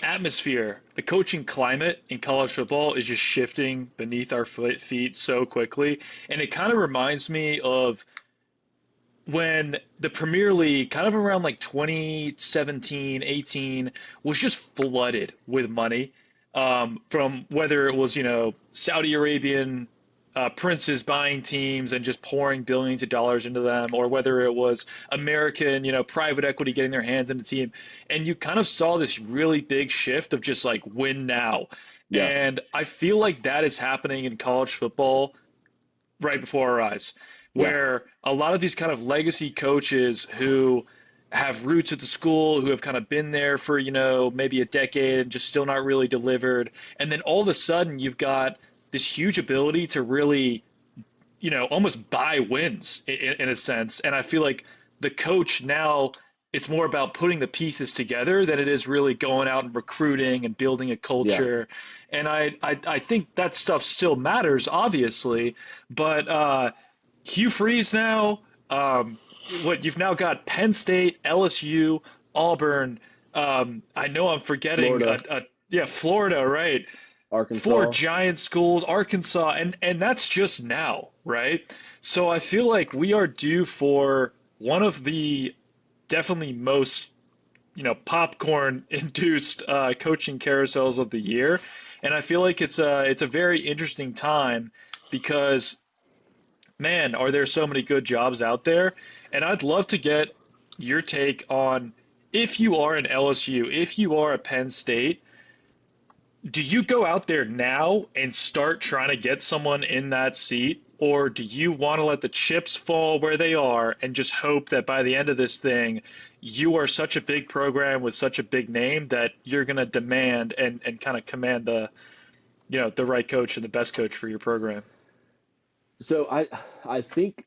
atmosphere, the coaching climate in college football is just shifting beneath our feet so quickly, and it kind of reminds me of when the Premier League, kind of around like 2017, 18, was just flooded with money from whether it was, Saudi Arabian princes buying teams and just pouring billions of dollars into them, or whether it was American, private equity getting their hands in the team. And you kind of saw this really big shift of just like win now. Yeah. And I feel like that is happening in college football right before our eyes, where a lot of these kind of legacy coaches who have roots at the school, who have kind of been there for, maybe a decade and just still not really delivered. And then all of a sudden you've got this huge ability to really, almost buy wins in a sense. And I feel like the coach now, it's more about putting the pieces together than it is really going out and recruiting and building a culture. Yeah. And I think that stuff still matters, obviously, but Hugh Freeze now, you've now got Penn State, LSU, Auburn. I know I'm forgetting. Florida, right? Arkansas. 4 giant schools, Arkansas, and that's just now, right? So I feel like we are due for one of the definitely most, popcorn-induced coaching carousels of the year, and I feel like it's a very interesting time because, man, are there so many good jobs out there, and I'd love to get your take on if you are an LSU, if you are a Penn State. Do you go out there now and start trying to get someone in that seat, or do you want to let the chips fall where they are and just hope that by the end of this thing, you are such a big program with such a big name that you're going to demand and kind of command the right coach and the best coach for your program? So I think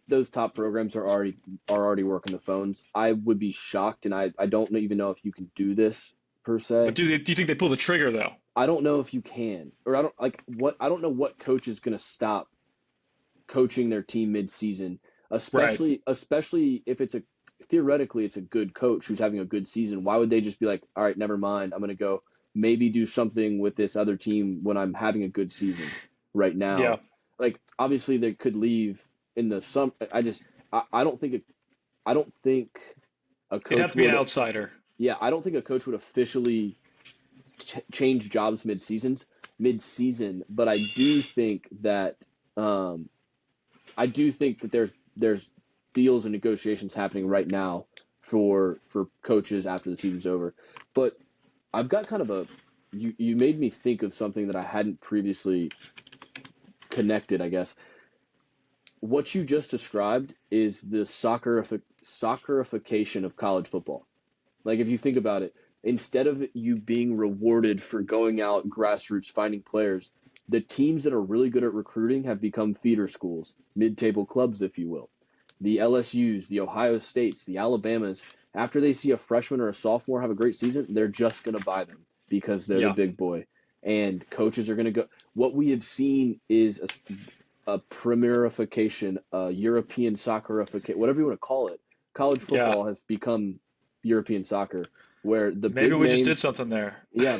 those top programs are already working the phones. I would be shocked, and I don't even know if you can do this per se. But do you think they pull the trigger though? I don't know if you can, or I don't know what coach is going to stop coaching their team mid-season, especially if theoretically it's a good coach who's having a good season. Why would they just be like, all right, never mind, I'm going to go maybe do something with this other team when I'm having a good season right now? Yeah. Like obviously they could leave in the summer. I don't think a coach. It'd have to be an outsider. Yeah, I don't think a coach would officially change jobs mid-season, but I do think that there's deals and negotiations happening right now for coaches after the season's over. But I've got kind of you made me think of something that I hadn't previously connected, I guess. What you just described is the soccerification of college football. Like if you think about it, instead of you being rewarded for going out grassroots finding players, the teams that are really good at recruiting have become feeder schools, mid-table clubs, if you will. The LSUs, the Ohio States, the Alabamas, after they see a freshman or a sophomore have a great season, they're just going to buy them because they're the Yeah. big boy. And coaches are going to go. What we have seen is a premierification, a European soccerification, whatever you want to call it. College Yeah. football has become European soccer, where the Maybe big we just did names. something there. Yeah,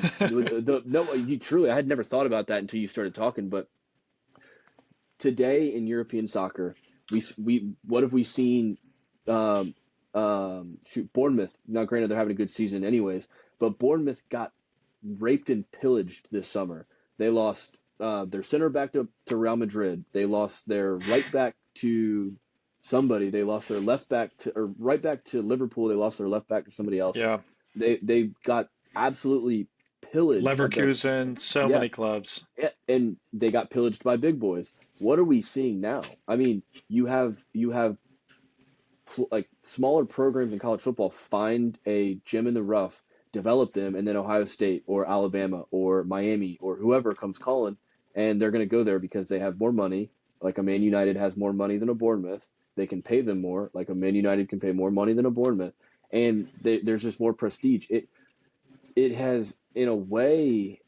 no, you truly. I had never thought about that until you started talking. But today in European soccer, we what have we seen? Um, Bournemouth. Now, granted, they're having a good season, anyways, but Bournemouth got raped and pillaged this summer. They lost their center back to Real Madrid. They lost their right back to somebody. They lost their left back to or right back to Liverpool. They lost their left back to somebody else. Yeah. They got absolutely pillaged of their Leverkusen, so yeah, many clubs. yeah, and they got pillaged by big boys. What are we seeing now? I mean, you have like smaller programs in college football find a gem in the rough, develop them, and then Ohio State or Alabama or Miami or whoever comes calling, and they're going to go there because they have more money. Like a Man United has more money than a Bournemouth. They can pay them more. Like a Man United can pay more money than a Bournemouth, and there's just more prestige. It has in a way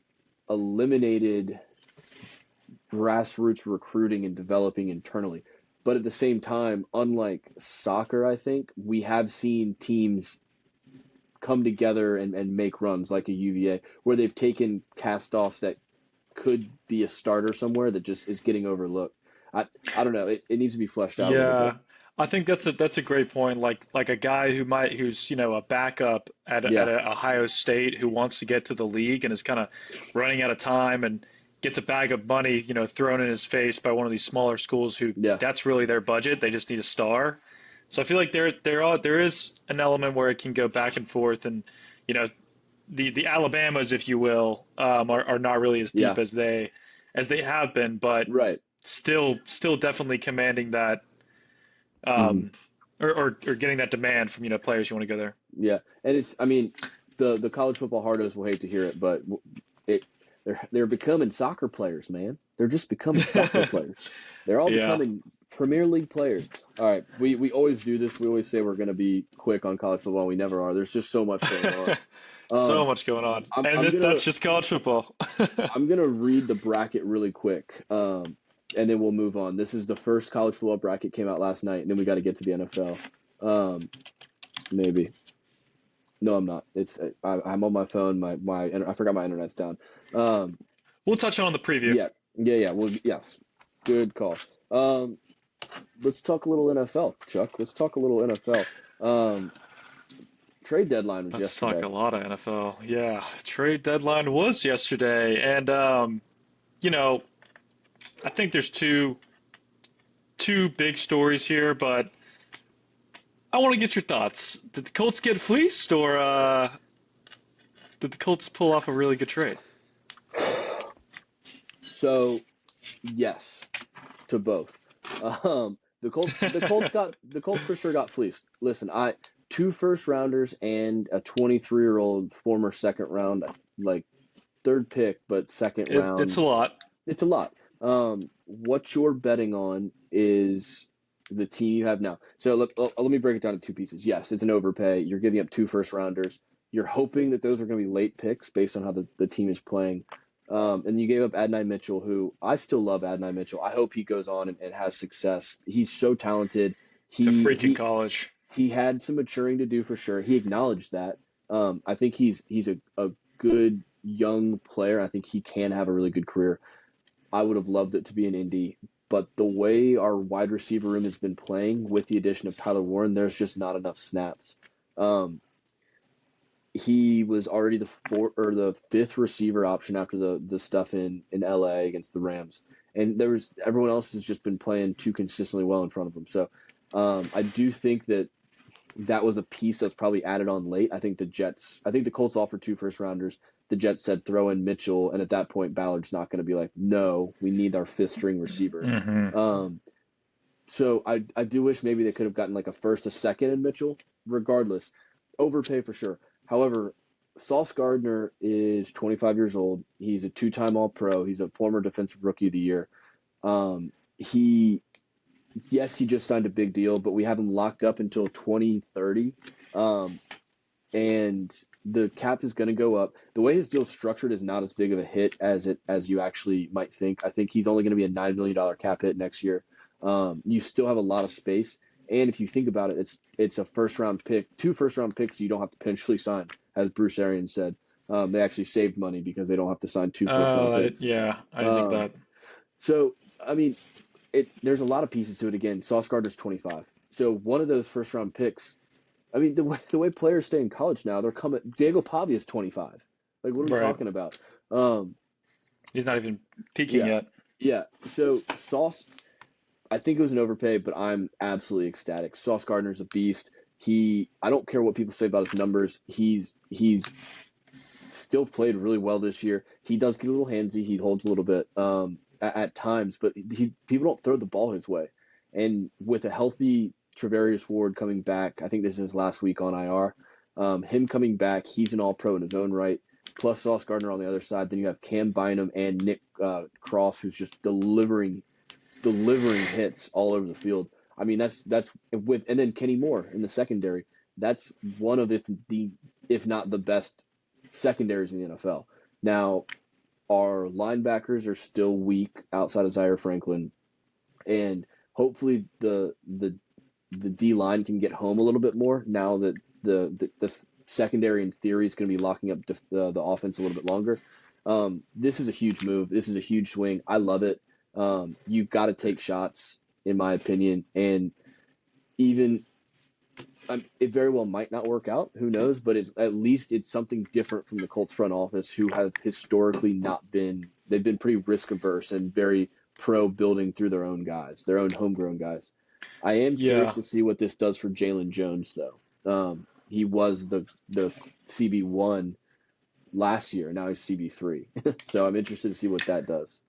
eliminated grassroots recruiting and developing internally. But at the same time, unlike soccer, I think, we have seen teams come together and make runs like a UVA where they've taken cast offs that could be a starter somewhere that just is getting overlooked. I don't know. It needs to be fleshed out a little bit. Yeah. I think that's a great point. Like a guy who's a backup at Yeah. a Ohio State who wants to get to the league and is kind of running out of time and gets a bag of money thrown in his face by one of these smaller schools who Yeah. that's really their budget. They just need a star. So I feel like there is an element where it can go back and forth, and you know the Alabamas, if you will, are not really as Yeah. deep as they have been, but Right. still definitely commanding that Hmm. um, or getting that demand from players who want to go there. Yeah. And it's, I mean, the college football hardos will hate to hear it, but it they're becoming soccer players, man. They're just becoming soccer players. They're all Yeah, becoming Premier League players. All right, we always do this. We always say we're going to be quick on college football. We never are. There's just so much going on. so Um, much going on, I'm and I'm gonna that's just college football. I'm gonna read the bracket really quick, and then we'll move on. This is the first college football bracket came out last night, and then we got to get to the NFL. Um, maybe. No, I'm not. I'm on my phone. I forgot my internet's down. Um, We'll touch on the preview. yeah. Well, yes, good call. Um, let's talk a little NFL, Chuck. Let's talk a little NFL. Um, trade deadline was Let's talk yesterday. a lot of NFL. Yeah, trade deadline was yesterday, and you know, I think there's two big stories here, but I want to get your thoughts. Did the Colts get fleeced, or did the Colts pull off a really good trade? So, yes, to both. The Colts for sure got fleeced. Listen, two first rounders and a 23-year-old former second round, like third pick, but second It's round. a lot. It's a lot. What you're betting on is the team you have now. So let me break it down to two pieces. Yes, it's an overpay. You're giving up two first rounders. You're hoping that those are going to be late picks based on how the team is playing. And you gave up Adonai Mitchell, who I still love Adonai Mitchell. I hope he goes on and has success. He's so talented. To He freaking he college. he had some maturing to do for sure. He acknowledged that. I think he's a good young player. I think he can have a really good career. I would have loved it to be an Indy, but the way our wide receiver room has been playing with the addition of Tyler Warren, there's just not enough snaps. Um, he was already the fourth or the fifth receiver option after the stuff in LA against the Rams, and everyone else has just been playing too consistently well in front of him. So I do think that was a piece that's probably added on late. I think the Colts offered two first rounders. The Jets said throw in Mitchell, and at that point, Ballard's not going to be like, no, we need our fifth string receiver. Mm-hmm. So I do wish maybe they could have gotten like a first, a second in Mitchell. Regardless, overpay for sure. However, Sauce Gardner is 25 years old. He's a two-time All-Pro. He's a former Defensive Rookie of the Year. He yes, he just signed a big deal, but we have him locked up until 2030. And the cap is going to go up. The way his deal's structured is not as big of a hit as you actually might think. I think he's only going to be a $9 million cap hit next year. You still have a lot of space, and if you think about it, it's a first round pick, 2 first round picks. You don't have to potentially sign, as Bruce Arians said. They actually saved money because they don't have to sign 2 first round picks. Yeah, I didn't think that. So I mean, there's a lot of pieces to it. Again, Sauce Gardner's 25, so one of those first round picks. I mean, the way players stay in college now, they're coming. Diego Pavia is 25. Like, what are we Right. talking about? He's not even peaking Yeah. yet. Yeah. So Sauce, I think it was an overpay, but I'm absolutely ecstatic. Sauce Gardner's a beast. I don't care what people say about his numbers. He's still played really well this year. He does get a little handsy. He holds a little bit at times, but people don't throw the ball his way. And with a healthy Trevarius Ward coming back, I think this is his last week on IR. Him coming back, he's an All-Pro in his own right. Plus Sauce Gardner on the other side. Then you have Cam Bynum and Nick Cross, who's just delivering hits all over the field. I mean, that's with, and then Kenny Moore in the secondary. That's one of if not the best secondaries in the NFL. Now, our linebackers are still weak outside of Zaire Franklin, and hopefully the D line can get home a little bit more now that the secondary in theory is going to be locking up the offense a little bit longer. This is a huge move. This is a huge swing. I love it. You've got to take shots, in my opinion, and even it very well might not work out. Who knows? But at least it's something different from the Colts front office, who have historically not been. They've been pretty risk averse and very pro building through their own guys, their own homegrown guys. I am curious to see what this does for Jalen Jones, though. He was the CB1 last year. Now he's CB3. So I'm interested to see what that does.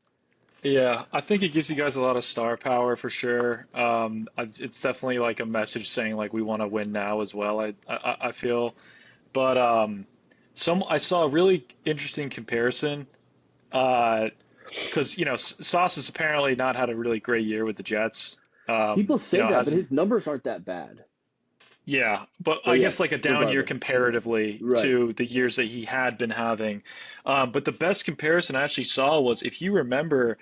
Yeah, I think it gives you guys a lot of star power for sure. It's definitely like a message saying like we want to win now as well. I feel, but I saw a really interesting comparison because Sauce has apparently not had a really great year with the Jets. People say that, but his numbers aren't that bad. Yeah, but I guess like a down year comparatively to the years that he had been having. But the best comparison I actually saw was, if you remember,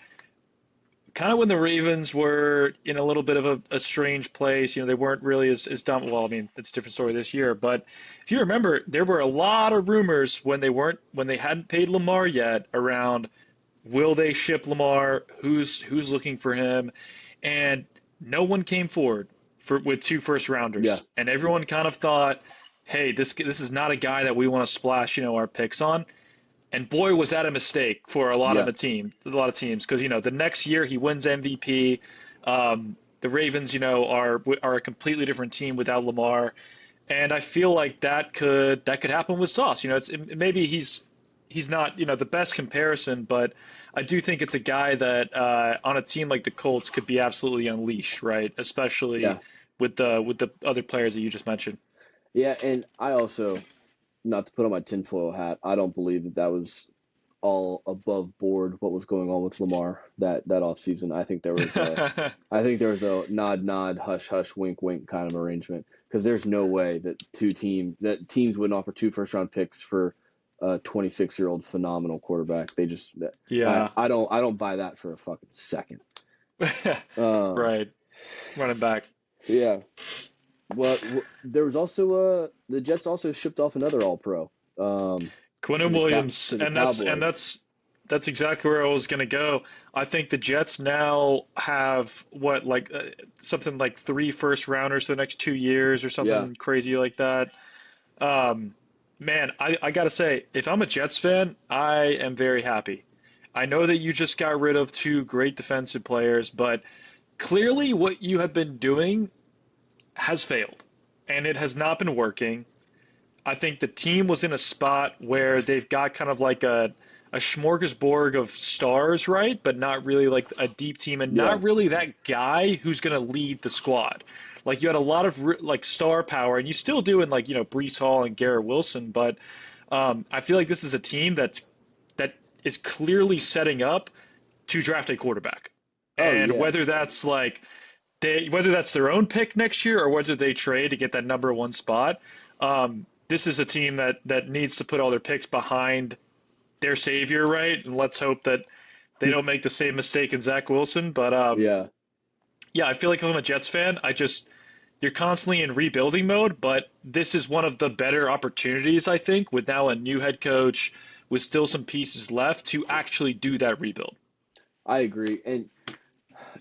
kind of when the Ravens were in a little bit of a strange place. They weren't really as dumb. Well, I mean, it's a different story this year. But if you remember, there were a lot of rumors when they hadn't paid Lamar yet around, will they ship Lamar? Who's looking for him? And no one came forward with 2 first-rounders. Yeah. And everyone kind of thought, hey, this is not a guy that we want to splash, our picks on. And boy, was that a mistake for a lot of teams, because the next year he wins MVP. The Ravens, are a completely different team without Lamar, and I feel like that could happen with Sauce. Maybe he's not the best comparison, but I do think it's a guy that on a team like the Colts could be absolutely unleashed, right? Especially with the other players that you just mentioned. Yeah, and I also, not to put on my tinfoil hat, I don't believe that was all above board what was going on with Lamar that offseason. I think there was a nod, hush hush, wink wink kind of arrangement, because there's no way that teams wouldn't offer 2 first-round picks for a 26-year-old phenomenal quarterback. They just I don't buy that for a fucking second. Right, running back. Yeah. Well, there was also the Jets also shipped off another All-Pro. Quinnen Williams, and that's exactly where I was going to go. I think the Jets now have something like 3 first-rounders for the next 2 years or something crazy like that. Man, I got to say, if I'm a Jets fan, I am very happy. I know that you just got rid of 2 great defensive players, but clearly what you have been doing has failed, and it has not been working. I think the team was in a spot where they've got kind of like a smorgasbord of stars, right? But not really like a deep team, and not really that guy who's going to lead the squad. Like, you had a lot of like star power, and you still do in Breece Hall and Garrett Wilson, but I feel like this is a team that is clearly setting up to draft a quarterback. Oh And yeah, whether that's like whether that's their own pick next year or whether they trade to get that number one spot, this is a team that needs to put all their picks behind their savior, right? And let's hope that they don't make the same mistake in Zach Wilson. But yeah. yeah, I feel like if I'm a Jets fan, you're constantly in rebuilding mode, but this is one of the better opportunities, I think, with now a new head coach, with still some pieces left to actually do that rebuild. I agree, and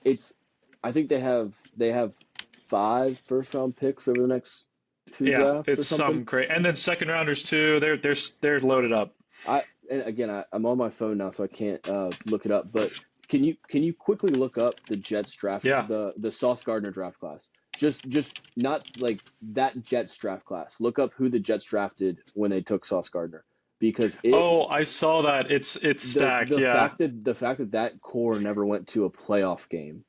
it's. I think they have 5 first round picks over the next 2 Yeah, drafts or it's something. some great, and then second rounders too. They're loaded up. And again, I'm on my phone now, so I can't look it up. But can you quickly look up the Jets draft, Yeah. the Sauce Gardner draft class? Just not like that Jets draft class. Look up who the Jets drafted when they took Sauce Gardner, because Oh, I saw that. It's the stacked. the Yeah. fact that that core never went to a playoff game.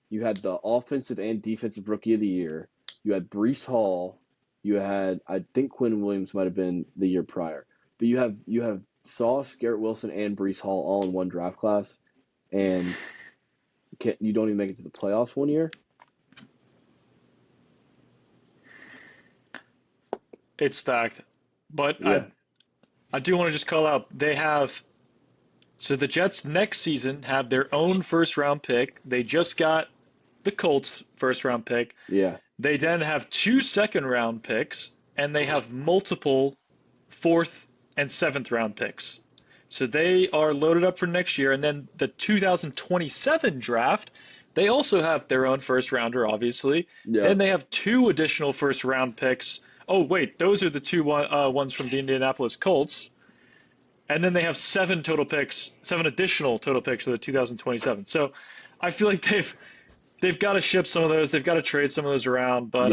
You had the offensive and defensive rookie of the year. You had Brees Hall. You had, I think, Quinn Williams might have been the year prior. But you have Sauce, Garrett Wilson, and Brees Hall all in one draft class, and you don't even make it to the playoffs one year. It's stacked. But Yeah, I do want to just call out so the Jets next season have their own first round pick. They just got the Colts first round pick. yeah, They then have 2 second round picks, and they have multiple fourth and seventh round picks. So they are loaded up for next year. And then the 2027 draft, they also have their own first rounder, obviously. yeah. Then they have 2 additional first round picks. Oh, wait, those are the ones from the Indianapolis Colts. And then they have 7 additional total picks for the 2027. So I feel like they've got to ship some of those. They've got to trade some of those around. But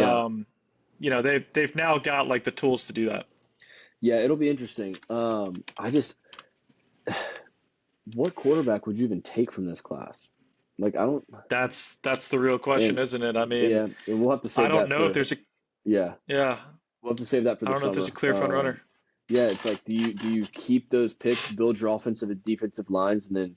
Yeah, they've now got like the tools to do that. yeah. It'll be interesting. I just, what quarterback would you even take from this class? Like, I don't. That's the real question, And isn't it? I mean, yeah, and we'll have to I save don't that know if for. there's a Yeah, yeah. we'll have to save that for I the don't know if there's summer. a clear front runner. Yeah, it's like, do you keep those picks, build your offensive and defensive lines, and then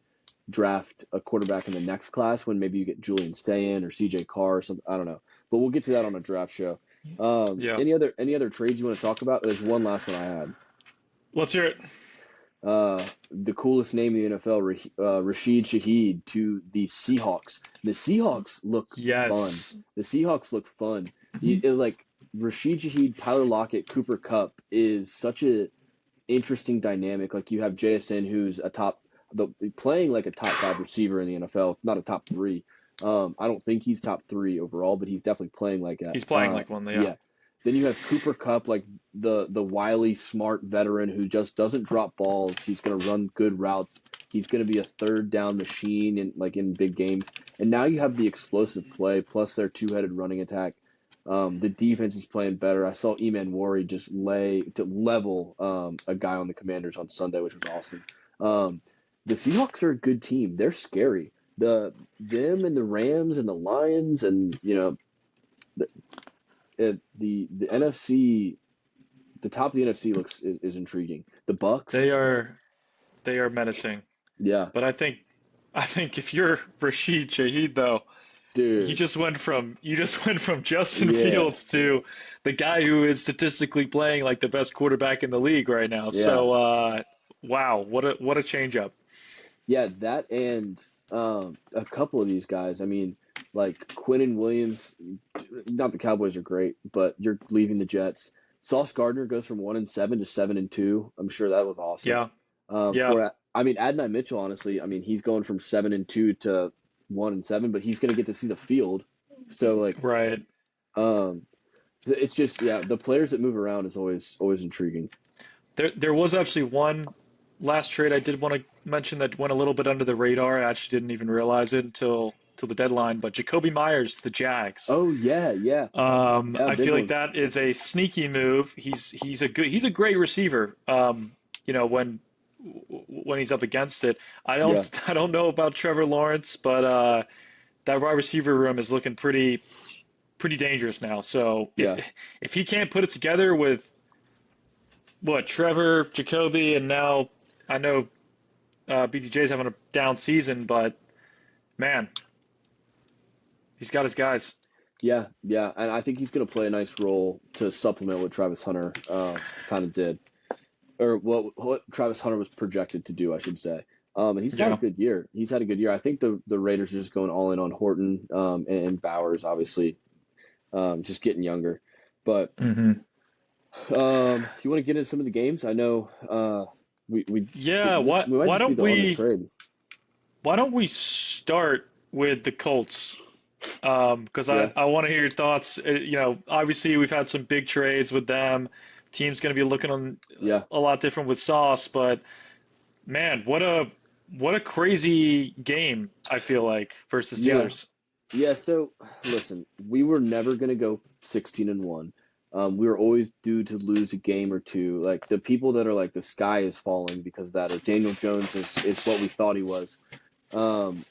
draft a quarterback in the next class when maybe you get Julian Sayin or CJ Carr or something? I don't know, but we'll get to that on a draft show. Yeah. Any other trades you want to talk about? There's one last one I had. Let's hear it. The coolest name in the NFL, Rashid Shaheed to the Seahawks. The Seahawks look fun. Yes. The Seahawks look fun. Like Rashid Shaheed, Tyler Lockett, Cooper Kupp is such a interesting dynamic. Like you have JSN, who's playing like a top 5 receiver in the NFL. It's not a top 3. I don't think he's top 3 overall, but he's definitely playing like that. He's playing like one, yeah. Yeah. Then you have Cooper Kupp, like the wily, smart veteran who just doesn't drop balls. He's going to run good routes. He's going to be a third down machine in big games. And now you have the explosive play plus their 2-headed running attack. The defense is playing better. I saw Eman Wari just level a guy on the Commanders on Sunday, which was awesome. The Seahawks are a good team. They're scary. Them and the Rams and the Lions and the NFC, the top of the NFC is intriguing. The Bucks, They are menacing. yeah, But I think if you're Rashid Shaheed though, dude, you just went from Justin yeah, Fields to the guy who is statistically playing like the best quarterback in the league right now. yeah, So wow, what a change up. yeah. That and a couple of these guys. I mean, like Quinn and Williams. Not the Cowboys are great, but you're leaving the Jets. Sauce Gardner goes from 1-7 to 7-2. I'm sure that was awesome. Yeah. Yeah. Adonai Mitchell, honestly, I mean, he's going from 7-2 to 1-7, but he's going to get to see the field. So like, Right. it's just the players that move around is always intriguing. There was actually one last trade I did want to mention that went a little bit under the radar. I actually didn't even realize it until the deadline. But Jacoby Myers to the Jags. Oh yeah. I Big feel one. like that is a sneaky move. He's a great receiver. When he's up against it, Yeah, I don't know about Trevor Lawrence, but that wide receiver room is looking pretty dangerous now. So yeah, if he can't put it together with what, Trevor, Jacoby, and now I know BTJ's having a down season, but man, he's got his guys. Yeah, yeah, and I think he's going to play a nice role to supplement what Travis Hunter kind of did, or what Travis Hunter was projected to do, I should say. And he's had a Yeah. good year. He's had a good year. I think the Raiders are just going all in on Horton and Bowers, obviously, just getting younger. But Hmm. if you want to get into some of the games, I know Yeah. we might Why just be don't on the we trade. start with the Colts? Because Yeah, I want to hear your thoughts. Obviously we've had some big trades with them. Team's going to be looking on yeah, a lot different with Sauce, but man, what a crazy game I feel like versus yeah. Steelers. Yeah, so listen, we were never going to go 16-1. We were always due to lose a game or two. Like the people that are like the sky is falling because of that, or Daniel Jones is what we thought he was. Um,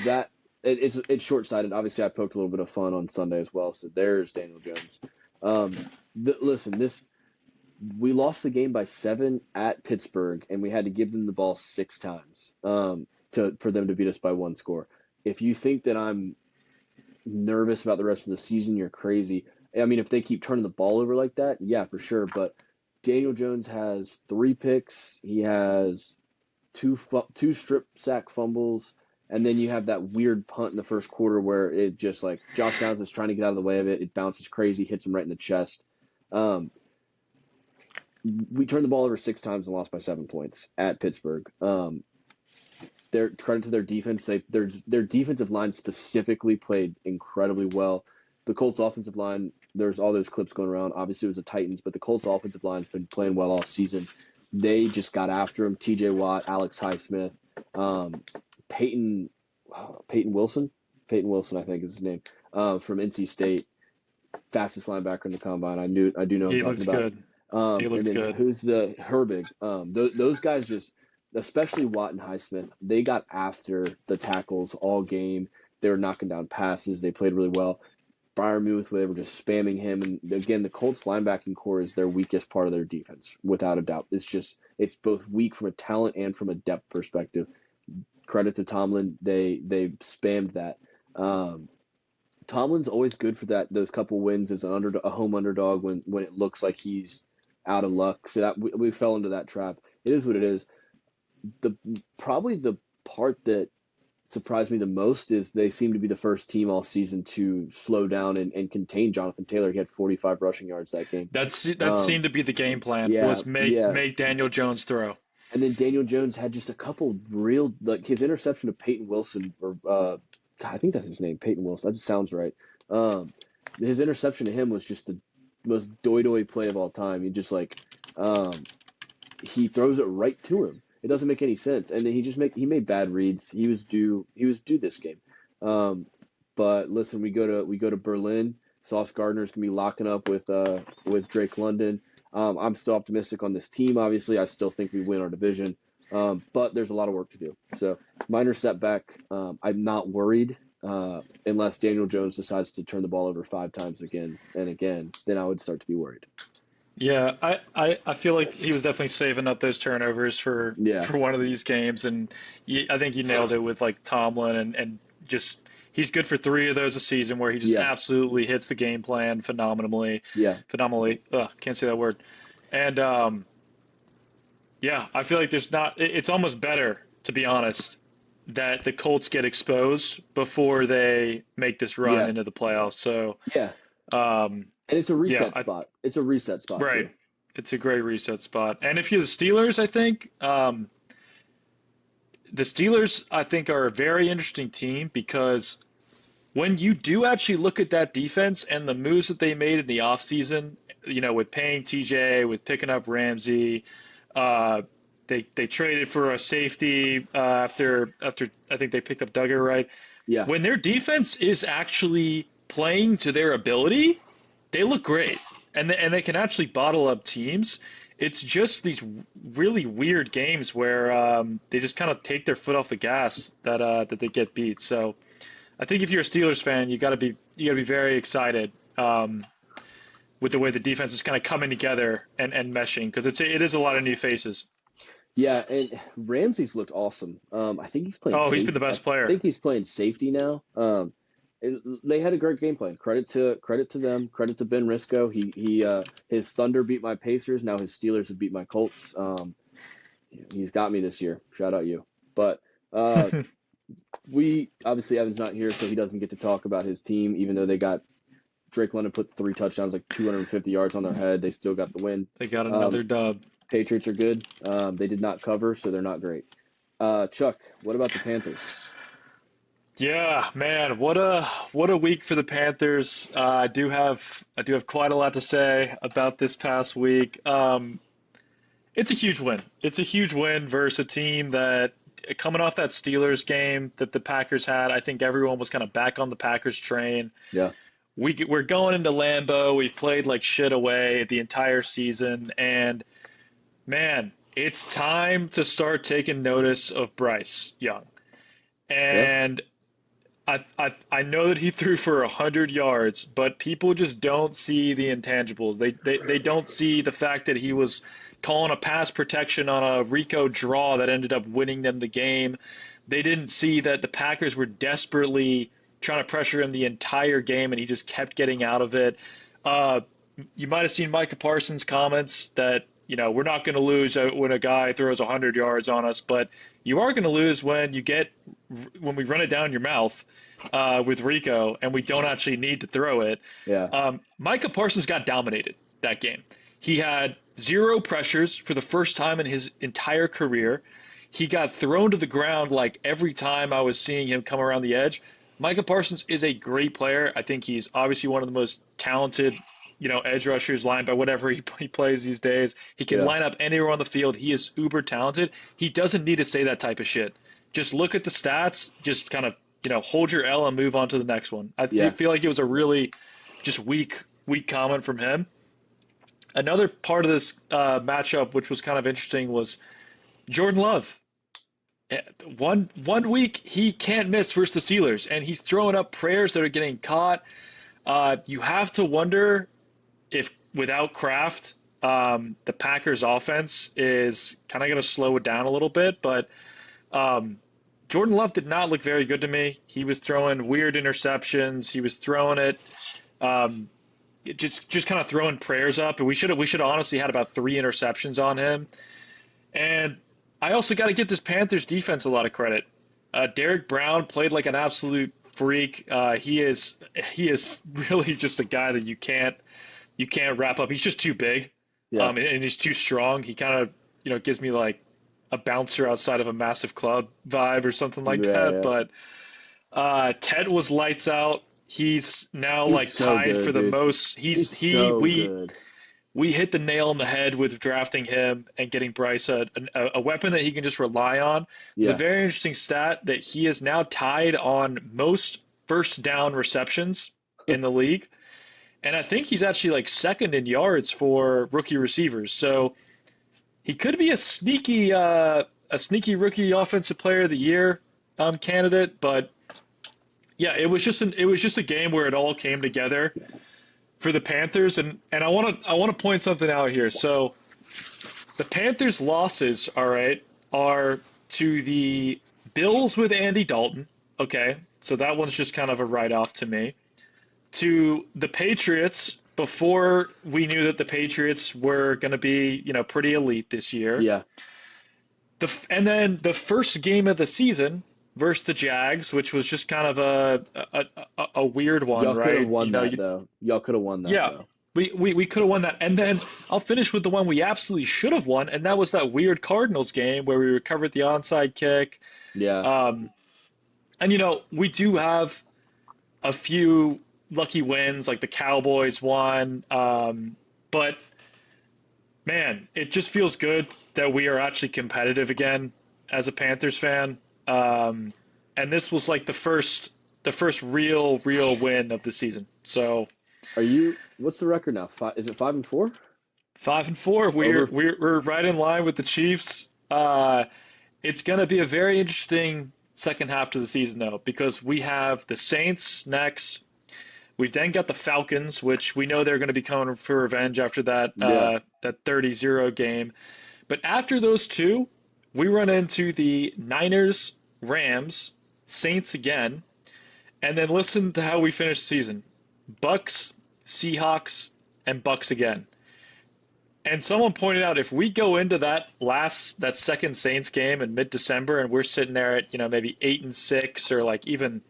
that it's short sighted. Obviously, I poked a little bit of fun on Sunday as well. So there's Daniel Jones. Um, listen, this we lost the game by 7 at Pittsburgh, and we had to give them the ball 6 times to for them to beat us by 1 score. If you think that I'm nervous about the rest of the season, you're crazy. I mean, if they keep turning the ball over like that, yeah, for sure. But Daniel Jones has 3 picks. He has two strip sack fumbles, and then you have that weird punt in the first quarter where it just like Josh Downs is trying to get out of the way of it. It bounces crazy, hits him right in the chest. Um, we turned the ball over 6 times and lost by 7 points at Pittsburgh. Their credit to their defense, their defensive line specifically played incredibly well. The Colts offensive line, there's all those clips going around. Obviously, it was the Titans, but the Colts offensive line's been playing well all season. They just got after him. T.J. Watt, Alex Highsmith, um, Peyton Peyton Wilson, Peyton Wilson, I think is his name, from NC State, fastest linebacker in the combine. I do know who I'm He talking looks about. good. He And looks then good. who's the Herbig? Those guys just, especially Watt and Highsmith, they got after the tackles all game. They were knocking down passes. They played really well. Muth, they were just spamming him. And again, the Colts linebacking core is their weakest part of their defense, without a doubt. It's both weak from a talent and from a depth perspective. Credit to Tomlin, they spammed that. Um, Tomlin's always good for those couple wins as a home underdog when it looks like he's out of luck. So that we fell into that trap. It is what it is. Probably the part that surprised me the most is they seem to be the first team all season to slow down and contain Jonathan Taylor. He had 45 rushing yards that game. That seemed to be the game plan Yeah, was make yeah. make Daniel Jones throw. And then Daniel Jones had just a couple real, like his interception to Peyton Wilson, or God, I think that's his name, Peyton Wilson. That just sounds right. Um, his interception to him was just the most doy play of all time. Um, he throws it right to him. It doesn't make any sense, and then he made bad reads. He was due this game. Um, but listen, we go to Berlin. Sauce Gardner's gonna be locking up with Drake London. I'm still optimistic on this team. Obviously, I still think we win our division, but there's a lot of work to do. So minor setback. I'm not worried unless Daniel Jones decides to turn the ball over 5 times again and again. Then I would start to be worried. Yeah, I feel like he was definitely saving up those turnovers for Yeah, one of these games, and I think you nailed it with like Tomlin and just he's good for 3 of those a season where he just yeah, absolutely hits the game plan yeah, phenomenally. Ugh, can't say that word. And yeah, I feel like it's almost better, to be honest, that the Colts get exposed before they make this run yeah, into the playoffs. So yeah. um, And it's a yeah, reset spot. It's a reset spot too. right. It's a great reset spot. And if you're the Steelers, I think the Steelers, I think, are a very interesting team because when you do actually look at that defense and the moves that they made in the offseason, with paying TJ, with picking up Ramsey, uh, they traded for a safety after I think they picked up Duggar, right? Yeah, When their defense is actually playing to their ability, they look great, and they can actually bottle up teams. It's just these really weird games where they just kind of take their foot off the gas that they get beat. So I think if you're a Steelers fan, you got to be very excited with the way the defense is kind of coming together and meshing, because it is a lot of new faces. Yeah, and Ramsey's looked awesome. I think he's playing. Oh, he's Safe. been the best player. I think he's playing safety now. They had a great game plan. Credit to them. Credit to Ben Risco. His Thunder beat my Pacers. Now his Steelers have beat my Colts. He's got me this year. Shout out you. But we obviously Evan's not here, so he doesn't get to talk about his team. Even though they got Drake London put 3 touchdowns, like 250 yards on their head, they still got the win. They got another dub. Patriots are good. They did not cover, so they're not great. Chuck, what about the Panthers? Yeah, man, what a week for the Panthers. I do have quite a lot to say about this past week. It's a huge win. It's a huge win versus a team that, coming off that Steelers game that the Packers had, I think everyone was kind of back on the Packers train. Yeah. We're going into Lambeau. We've played like shit away the entire season, and man, it's time to start taking notice of Bryce Young. And I know that he threw for 100 yards, but people just don't see the intangibles. They don't see the fact that he was calling a pass protection on a Rico draw that ended up winning them the game. They didn't see that the Packers were desperately trying to pressure him the entire game, and he just kept getting out of it. You might have seen Micah Parsons' comments that, we're not going to lose when a guy throws 100 yards on us, but you are going to lose when we run it down your mouth with Rico, and we don't actually need to throw it. Yeah. Micah Parsons got dominated that game. He had 0 pressures for the first time in his entire career. He got thrown to the ground like every time I was seeing him come around the edge. Micah Parsons is a great player. I think he's obviously one of the most talented, edge rushers, line by whatever he plays these days. He can line up anywhere on the field. He is uber talented. He doesn't need to say that type of shit. Just look at the stats. Just kind of, hold your L and move on to the next one. I feel like it was a really just weak comment from him. Another part of this matchup, which was kind of interesting, was Jordan Love. One week he can't miss versus the Steelers, and he's throwing up prayers that are getting caught. You have to wonder if without Kraft, the Packers offense is kind of going to slow it down a little bit. But Jordan Love did not look very good to me. He was throwing weird interceptions. He was throwing it, just kind of throwing prayers up. And we should have honestly had about 3 interceptions on him. And I also got to give this Panthers defense a lot of credit. Derek Brown played like an absolute freak. He is really just a guy that you can't wrap up. He's just too big, and he's too strong. He kind of gives me like a bouncer outside of a massive club vibe or something like that. Yeah. But Ted was lights out. He's now tied for the most. We hit the nail on the head with drafting him and getting Bryce a weapon that he can just rely on. It's a very interesting stat that he is now tied on most first down receptions in the league. And I think he's actually second in yards for rookie receivers. So he could be a sneaky rookie offensive player of the year candidate. But yeah, it was just a game where it all came together for the Panthers, and I want to point something out here. So the Panthers' losses, all right, are to the Bills with Andy Dalton. Okay, so that one's just kind of a write-off to me. To the Patriots before we knew that the Patriots were going to be pretty elite this year. Yeah. And then the first game of the season versus the Jags, which was just kind of a weird one, Y'all right? could have won that, though. Y'all could have won that, yeah, though. We could have won that. And then I'll finish with the one we absolutely should have won, and that was that weird Cardinals game where we recovered the onside kick. Yeah. And, we do have a few lucky wins, like the Cowboys won. But, man, it just feels good that we are actually competitive again as a Panthers fan. And this was the first real win of the season. So, what's the record now? Is it 5-4? 5-4. We're right in line with the Chiefs. It's going to be a very interesting second half to the season, though, because we have the Saints next. We've then got the Falcons, which we know they're going to be coming for revenge after that Yeah. that 30-0 game. But after those two, we run into the Niners, Rams, Saints again, and then listen to how we finish the season. Bucks, Seahawks, and Bucks again. And someone pointed out if we go into that second Saints game in mid-December and we're sitting there at, maybe 8-6 or like even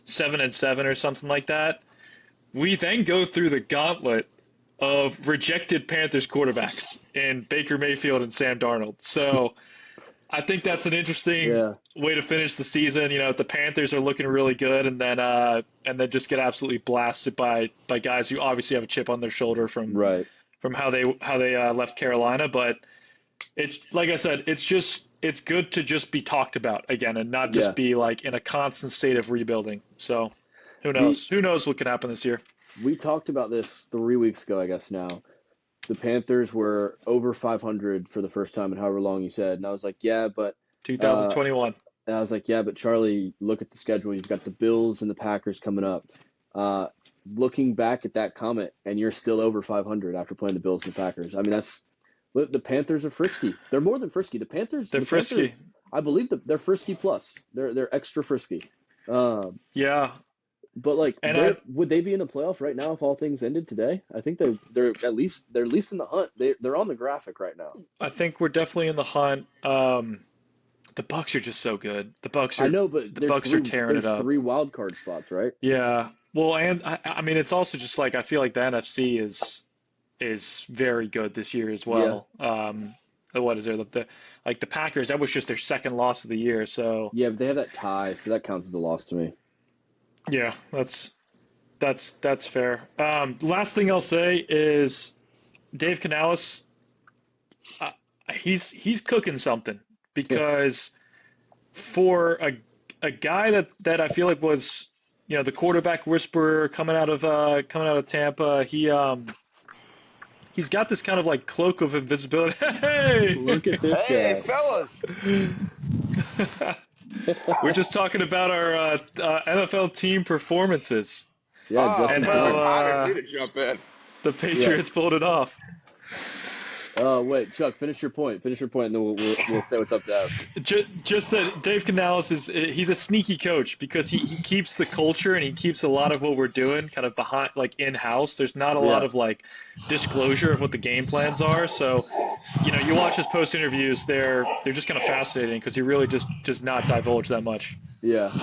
7-7 or something like that, we then go through the gauntlet of rejected Panthers quarterbacks in Baker Mayfield and Sam Darnold. So I think that's an interesting way to finish the season. The Panthers are looking really good, and then just get absolutely blasted by guys who obviously have a chip on their shoulder from how they left Carolina. But it's like I said, it's good to just be talked about again and not just be like in a constant state of rebuilding. So who knows? Who knows what could happen this year? We talked about this 3 weeks ago, I guess now. The Panthers were over 500 for the first time in however long you said. And I was like, yeah, but 2021. And I was like, yeah, but Charlie, look at the schedule. You've got the Bills and the Packers coming up. Looking back at that comment, and you're still over 500 after playing the Bills and the Packers. I mean, the Panthers are frisky. They're more than frisky. They're frisky. Panthers, I believe they're frisky plus. They're extra frisky. Yeah. But would they be in the playoff right now if all things ended today? I think they're at least in the hunt. They're on the graphic right now. I think we're definitely in the hunt. The Bucks are just so good. The Bucks are. I know, but the Bucks are tearing it up. There's 3 wild card spots, right? Yeah. Well, and I mean, it's also just like I feel like the NFC is very good this year as well. Yeah. What is there? The Packers? That was just their second loss of the year. So yeah, but they have that tie, so that counts as a loss to me. Yeah, that's fair. Last thing I'll say is Dave Canales. He's cooking something because for a guy that I feel like was the quarterback whisperer coming out of Tampa, he's got this kind of like cloak of invisibility. Hey, look at this guy. Hey, fellas. We're just talking about our NFL team performances. Yeah, Justin time to jump in. The Patriots pulled it off. Wait, Chuck, finish your point, and then we'll say what's up to Ev. Just that Dave Canales he's a sneaky coach because he keeps the culture and he keeps a lot of what we're doing kind of behind, like in-house. There's not a lot of like disclosure of what the game plans are. So, you watch his post interviews, they're just kind of fascinating because he really just does not divulge that much. Yeah.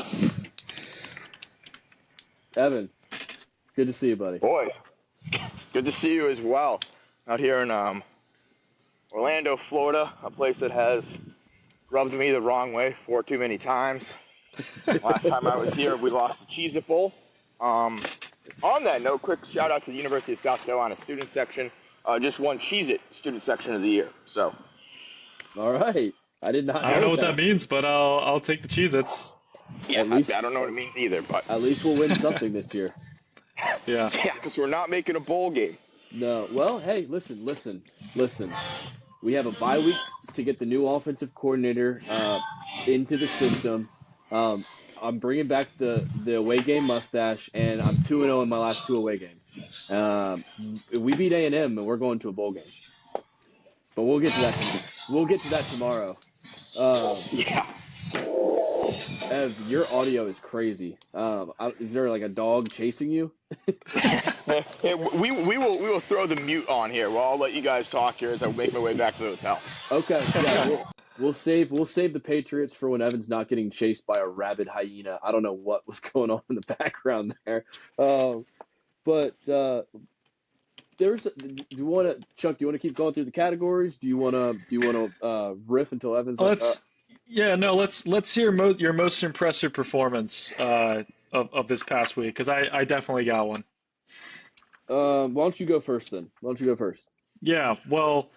Evan, good to see you, buddy. Boy, good to see you as well. Out here in Orlando, Florida, a place that has rubbed me the wrong way far too many times. Last time I was here, we lost the Cheez-It Bowl. On that note, quick shout out to the University of South Carolina student section. Just won Cheez-It student section of the year. So, all right, I did not. I don't know what that means, but I'll take the Cheez-Its. Yeah, I don't know what it means either, but at least we'll win something this year. Yeah. Yeah, because we're not making a bowl game. No. Well, hey, listen. We have a bye week to get the new offensive coordinator into the system. I'm bringing back the away game mustache, and I'm 2-0 in my last 2 away games. We beat A&M, and we're going to a bowl game. But we'll get to that. We'll get to that tomorrow. Yeah. Ev, your audio is crazy. Is there like a dog chasing you? Hey, we will throw the mute on here. Well, I'll let you guys talk here as I make my way back to the hotel. Okay. Yeah, we'll save the Patriots for when Evan's not getting chased by a rabid hyena. I don't know what was going on in the background there. But there's. Do you want to, Chuck? Do you want to keep going through the categories? Do you want to riff until Evan's? Let's hear your most impressive performance of this past week because I definitely got one. Why don't you go first then? Yeah, well,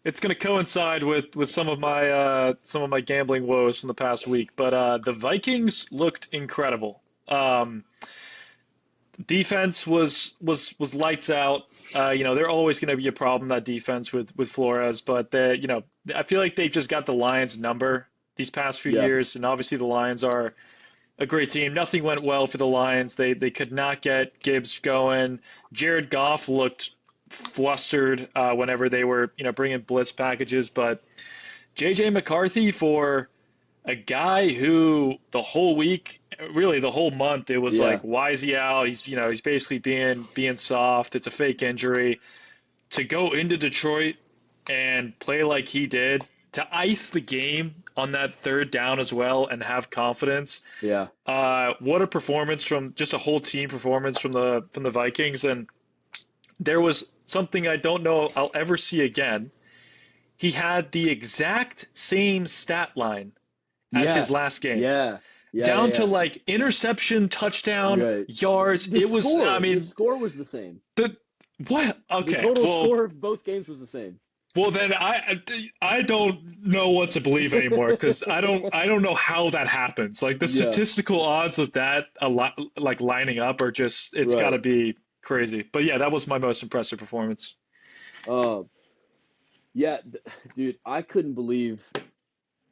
it's going to coincide with some of my gambling woes from the past week, but the Vikings looked incredible. Defense was lights out. They're always going to be a problem, that defense with Flores, but I feel like they just got the Lions' number these past few years, and obviously the Lions are a great team. Nothing went well for the Lions. They could not get Gibbs going. Jared Goff looked flustered whenever they were bringing blitz packages, but J.J. McCarthy, for a guy who the whole week, really the whole month, it was Yeah. like, why is he out? He's basically being soft. It's a fake injury. To go into Detroit and play like he did, to ice the game on that third down as well and have confidence. Yeah. What a performance from just a whole team performance from the Vikings. And there was something I don't know I'll ever see again. He had the exact same stat line as his last game. Yeah. Yeah. Down to like interception, touchdown, Right. yards. The It was, score, I mean, the score was the same. what? Okay. The total well, score of both games was the same. Well, then I don't know what to believe anymore because I don't know how that happens. Like the Yeah. statistical odds of that like lining up are just it's Right. got to be crazy. But yeah, that was my most impressive performance. Yeah, dude, I couldn't believe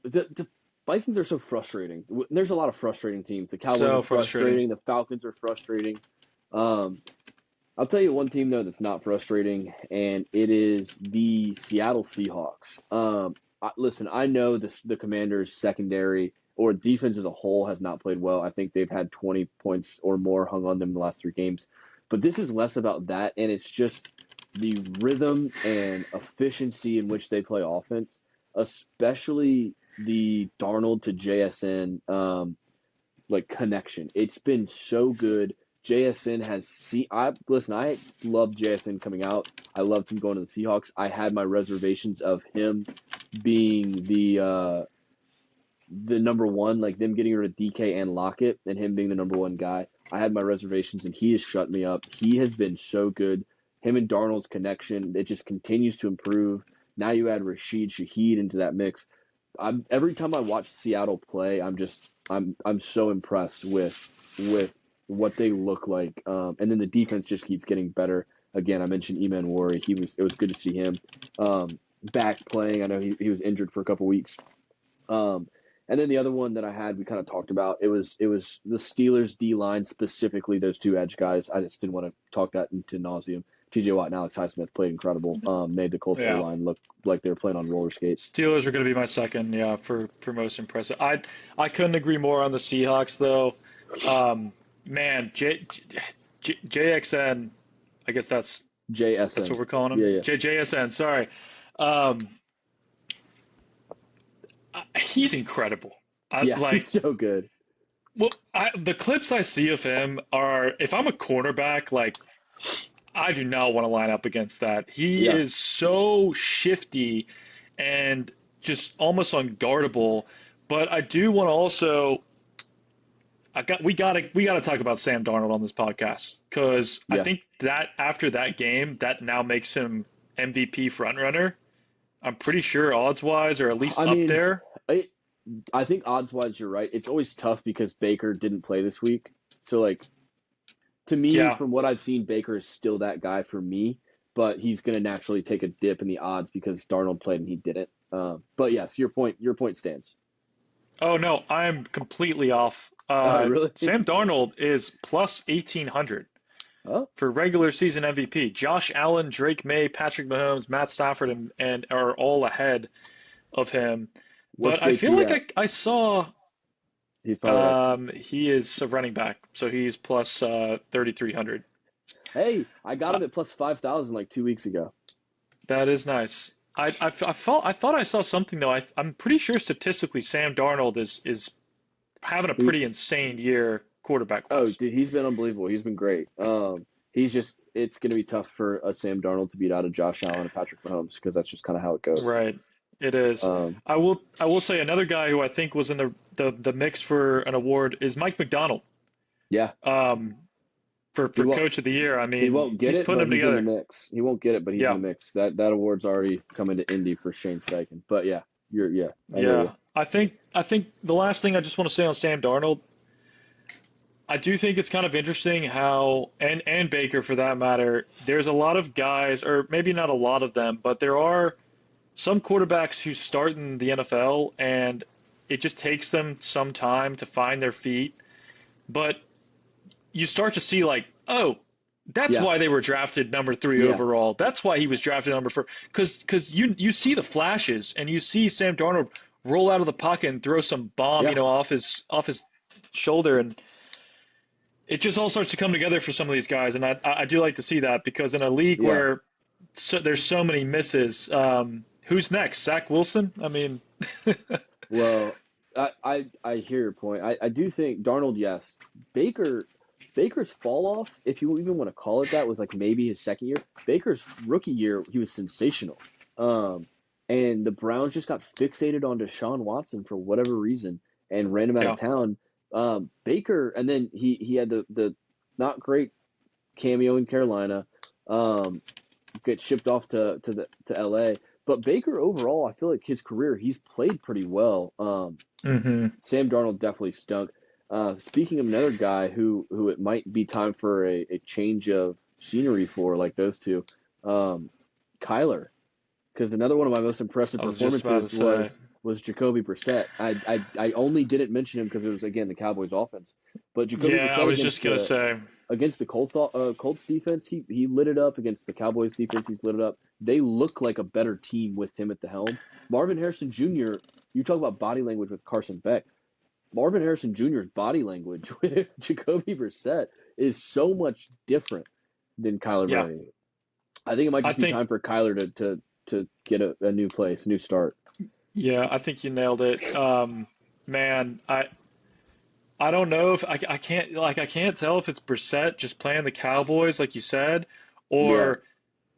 the Vikings are so frustrating. There's a lot of frustrating teams. The Cowboys So are frustrating. The Falcons are frustrating. I'll tell you one team though that's not frustrating, and it is the Seattle Seahawks. Listen, I know the Commanders' secondary or defense as a whole has not played well. I think they've had 20 points or more hung on them the last 3 games, but this is less about that, and it's just the rhythm and efficiency in which they play offense, especially the Darnold to JSN connection. It's been so good. JSN I loved JSN coming out. I loved him going to the Seahawks. I had my reservations of him being the number one, like them getting rid of DK and Lockett and him being the number one guy. I had my reservations, and he has shut me up. He has been so good. Him and Darnold's connection, it just continues to improve. Now you add Rashid Shaheed into that mix. Every time I watch Seattle play, I'm so impressed with what they look like. And then the defense just keeps getting better. Again, I mentioned Eman Wari. It was good to see him back playing. I know he was injured for a couple weeks. And then the other one that I had, we kind of talked about, it was the Steelers D-line, specifically those 2 edge guys. I just didn't want to talk that into nauseum. TJ Watt and Alex Highsmith played incredible. Made the Colts line look like they were playing on roller skates. Steelers are going to be my second, for most impressive. I couldn't agree more on the Seahawks though. Man, JXN, I guess that's JSN. That's what we're calling him. Yeah. JSN. Sorry. He's incredible. He's so good. Well, the clips I see of him are, if I'm a cornerback, like, I do not want to line up against that. He is so shifty and just almost unguardable. But I do want to also, we gotta talk about Sam Darnold on this podcast because I think that after that game, that now makes him MVP frontrunner. I'm pretty sure odds-wise, or at least up there. I think odds-wise, you're right. It's always tough because Baker didn't play this week. So, like, to me, from what I've seen, Baker is still that guy for me. But he's going to naturally take a dip in the odds because Darnold played and he didn't. But, yes, your point stands. Oh, no, I'm completely off. Really? Sam Darnold is plus 1,800. For regular season MVP. Josh Allen, Drake May, Patrick Mahomes, Matt Stafford, and are all ahead of him. But I feel like I saw he is a running back, so he's plus 3,300. Hey, I got him at plus 5,000 like 2 weeks ago. That is nice. I thought I saw something though. I'm pretty sure statistically Sam Darnold is having a pretty insane year quarterback. Oh, dude, he's been unbelievable. He's been great. It's going to be tough for Sam Darnold to beat out of Josh Allen and Patrick Mahomes because that's just kind of how it goes. Right. It is. I will say another guy who I think was in the mix for an award is Mike McDonald. Yeah. For Coach of the Year. I mean, he won't get he's it, putting but them he's together. in the mix. He won't get it, but he's in the mix. That award's already coming to Indy for Shane Steichen. But yeah, I think the last thing I just want to say on Sam Darnold, I do think it's kind of interesting how, and Baker for that matter, there's a lot of guys, or maybe not a lot of them, but there are some quarterbacks who start in the NFL and it just takes them some time to find their feet. but you start to see like, oh, that's Yeah. why they were drafted number 3 Yeah. overall. That's why he was drafted number 4. Because you see the flashes and you see Sam Darnold roll out of the pocket and throw some bomb, Yeah. off his shoulder, and it just all starts to come together for some of these guys. And I do like to see that, because in a league Yeah. where there's so many misses, who's next? Zach Wilson? I mean, Well, I hear your point. I do think Darnold, yes. Baker's fall off, if you even want to call it that, was like maybe his second year. Baker's rookie year, he was sensational. And the Browns just got fixated on Deshaun Watson for whatever reason and ran him out yeah, of town. Baker, and then he had the not great cameo in Carolina, get shipped off to LA. But Baker overall, I feel like his career, he's played pretty well. Sam Darnold definitely stunk. Speaking of another guy who it might be time for a change of scenery for, like those two, Kyler, because another one of my most impressive I was just about to performances say. was Jacoby Brissett. I only didn't mention him because it was, again, the Cowboys offense, but Jacoby Yeah, I Brissett was just gonna say. against the Colts defense, he lit it up. Against the Cowboys defense, he's lit it up. They look like a better team with him at the helm. Marvin Harrison Jr., you talk about body language with Carson Beck. Marvin Harrison Jr.'s body language with Jacoby Brissett is so much different than Kyler Yeah. Murray. I think it might just be time for Kyler to get a new place, new start. Yeah, I think you nailed it. Man, I don't know if I can't tell if it's Brissett just playing the Cowboys like you said, or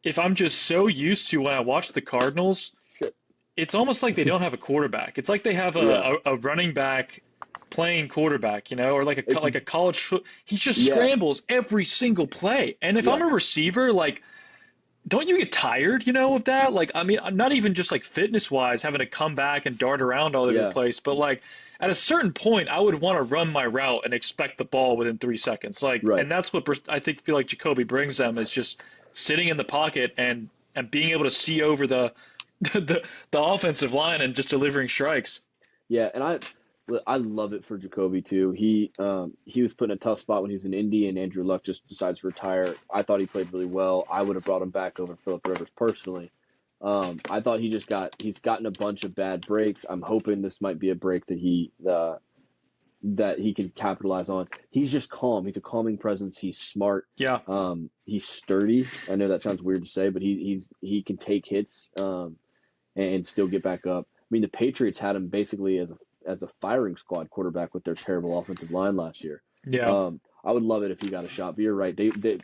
if I'm just so used to when I watch the Cardinals, Shit. it's almost like they don't have a quarterback. It's like they have a running back playing quarterback, or like a college. He just scrambles every single play. And if I'm a receiver, like, don't you get tired, of that? Like, I mean, I'm not even just like fitness wise, having to come back and dart around all over the place, but like at a certain point, I would want to run my route and expect the ball within 3 seconds. Like, and that's what I feel like Jacoby brings them, is just sitting in the pocket and being able to see over the offensive line and just delivering strikes. Yeah, and I love it for Jacoby too. He was put in a tough spot when he was in Indy, and Andrew Luck just decides to retire. I thought he played really well. I would have brought him back over Phillip Rivers personally. I thought he's gotten a bunch of bad breaks. I'm hoping this might be a break that he can capitalize on. He's just calm. He's a calming presence. He's smart. Yeah. He's sturdy. I know that sounds weird to say, but he can take hits and still get back up. I mean, the Patriots had him basically as a firing squad quarterback with their terrible offensive line last year. Yeah. I would love it if he got a shot. But you're right. The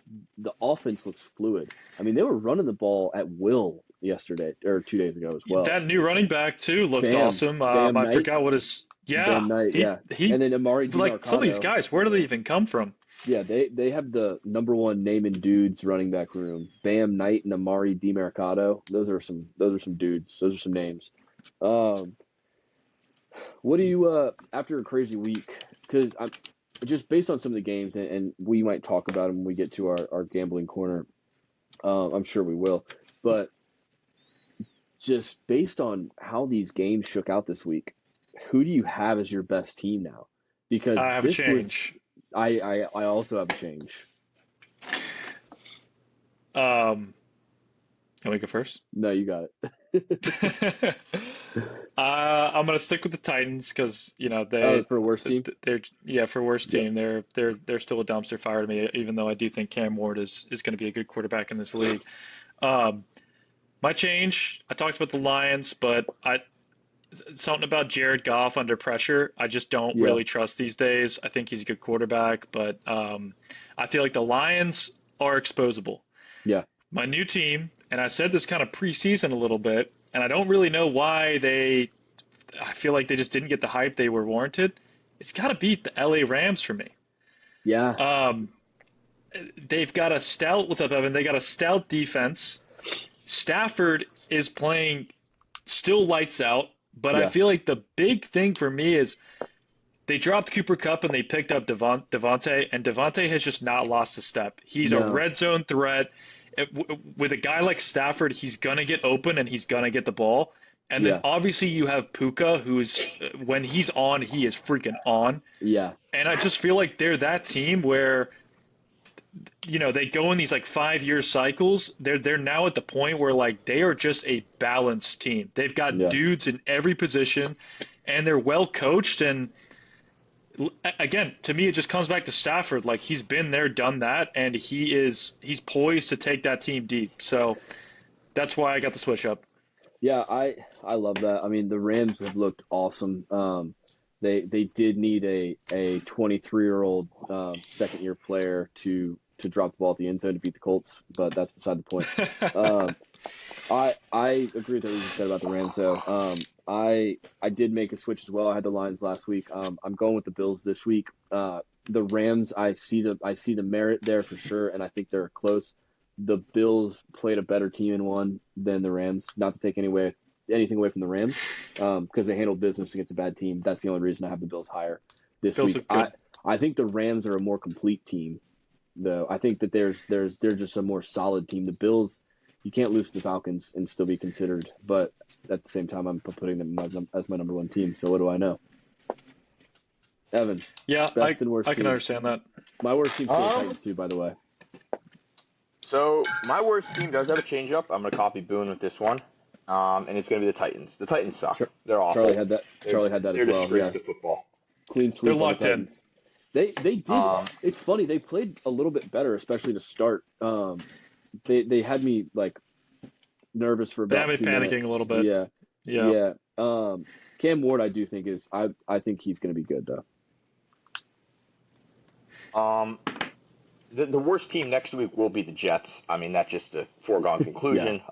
offense looks fluid. I mean, they were running the ball at will yesterday or 2 days ago as well. That new running back too looked awesome. I forgot what his Bam Knight, and then Amari DiMercado. Like some of these guys, where do they even come from? Yeah, they have the number one name in dudes running back room. Bam Knight and Amari DiMercado. Those are some dudes. Those are some names. What do you after a crazy week? Because I'm just based on some of the games, and we might talk about them when we get to our gambling corner. I'm sure we will, but just based on how these games shook out this week, who do you have as your best team now? Because I have a change. I also have a change. Can we go first? No, you got it. I'm gonna stick with the Titans because they for a worse team. For a worse team. They're still a dumpster fire to me. Even though I do think Cam Ward is going to be a good quarterback in this league. My change. I talked about the Lions, but something about Jared Goff under pressure. I just don't really trust these days. I think he's a good quarterback, but I feel like the Lions are exposable. Yeah. My new team. And I said this kind of preseason a little bit, and I don't really know why I feel like they just didn't get the hype they were warranted. It's got to beat the LA Rams for me. Yeah. They've got a stout, what's up, Evan? They got a stout defense. Stafford is playing still lights out, but I feel like the big thing for me is they dropped Cooper Kupp and they picked up Devontae, and Devontae has just not lost a step. He's a red zone threat. With a guy like Stafford, he's going to get open and he's going to get the ball. And then obviously you have Puka, who's when he's on, he is freaking on. Yeah. And I just feel like they're that team where they go in these like 5 year cycles. They're now at the point where like they are just a balanced team. They've got Yeah. dudes in every position, and they're well coached. And again, to me, it just comes back to Stafford. Like he's been there, done that, and he's poised to take that team deep. So that's why I got the switch up. Yeah, I love that. I mean, the Rams have looked awesome. They did need a 23-year-old second year player to drop the ball at the end zone to beat the Colts, but that's beside the point. I agree with everything you said about the Rams though. I did make a switch as well. I had the Lions last week. I'm going with the Bills this week. The Rams, I see the merit there for sure, and I think they're close. The Bills played a better team in one than the Rams. Not to take anything away from the Rams, because they handled business against a bad team. That's the only reason I have the Bills higher this Bills week. are good. I think the Rams are a more complete team, though. I think that they're just a more solid team. The Bills, you can't lose to the Falcons and still be considered, but at the same time, I'm putting them as my number one team. So what do I know? Evan, Yeah, best and worst I can team. understand that. My worst team's still the Titans too, by the way. So my worst team does have a change-up. I'm going to copy Boone with this one, and it's going to be the Titans. The Titans suck. They're awful. Charlie had that as well. They're disgrace to football. Clean sweep. They're locked in. They did. It's funny. They played a little bit better, especially to start. They had me like nervous for about 2 minutes. Panicking a little bit. Yeah. Cam Ward, I do think I think he's going to be good though. The worst team next week will be the Jets. I mean, that's just a foregone conclusion.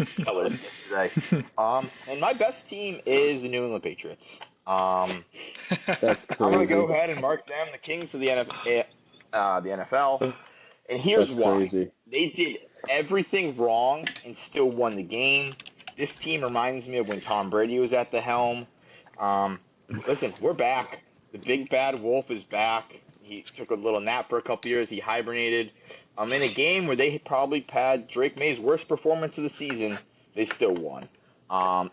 Sellers yesterday. And my best team is the New England Patriots. That's crazy. I'm going to go ahead and mark them the kings of the NFL. And here's why. Crazy. They did everything wrong and still won the game. This team reminds me of when Tom Brady was at the helm. Listen, we're back. The big bad wolf is back. He took a little nap for a couple years. He hibernated. In a game where they probably had Drake May's worst performance of the season, they still won.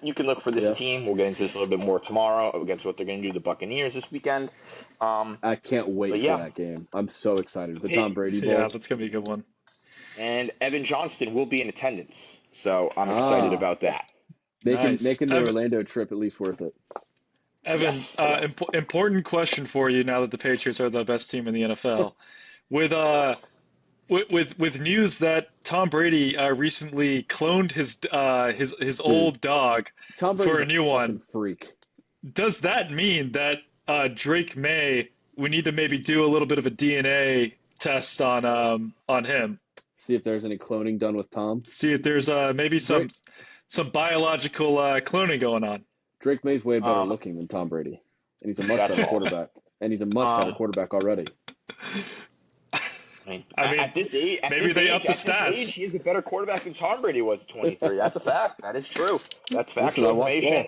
You can look for this team. We'll get into this a little bit more tomorrow against what they're going to do to the Buccaneers this weekend. I can't wait for that game. I'm so excited. The Tom Brady Bowl. Yeah, that's going to be a good one. And Evan Johnston will be in attendance, so I'm excited about that. Making the Orlando trip at least worth it. Evan, important question for you now that the Patriots are the best team in the NFL. With news that Tom Brady recently cloned his old dog for a new one. Freak. Does that mean that Drake May, we need to maybe do a little bit of a DNA test on him? See if there's any cloning done with Tom. See if there's maybe some biological cloning going on. Drake May's way better looking than Tom Brady, and he's a much better quarterback. And he's a much better quarterback already. I mean, at this age, maybe they up the stats. He's a better quarterback than Tom Brady was at 23. That's a fact. That is true. That's factual information.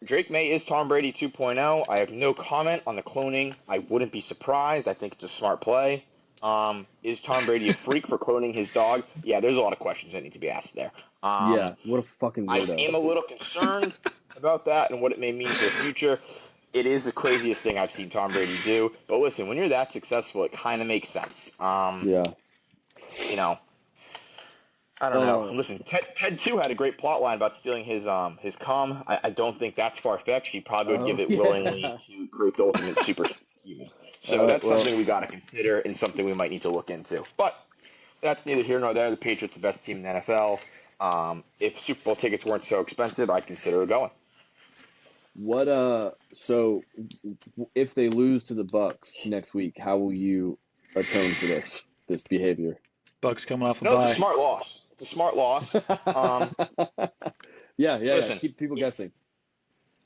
Drake May is Tom Brady 2.0. I have no comment on the cloning. I wouldn't be surprised. I think it's a smart play. Is Tom Brady a freak for cloning his dog? Yeah, there's a lot of questions that need to be asked there. What a fucking weirdo. I am a little concerned about that and what it may mean for the future. It is the craziest thing I've seen Tom Brady do. But listen, when you're that successful, it kind of makes sense. You know, I don't know. Listen, Ted 2 had a great plot line about stealing his cum. I don't think that's far-fetched. He probably would give it willingly to create the ultimate superhuman. So that's something we got to consider and something we might need to look into. But that's neither here nor there. The Patriots are the best team in the NFL. If Super Bowl tickets weren't so expensive, I'd consider going. So if they lose to the Bucks next week, how will you atone for this behavior? Bucks coming off a bye. It's a smart loss. It's a smart loss. Listen, keep people guessing.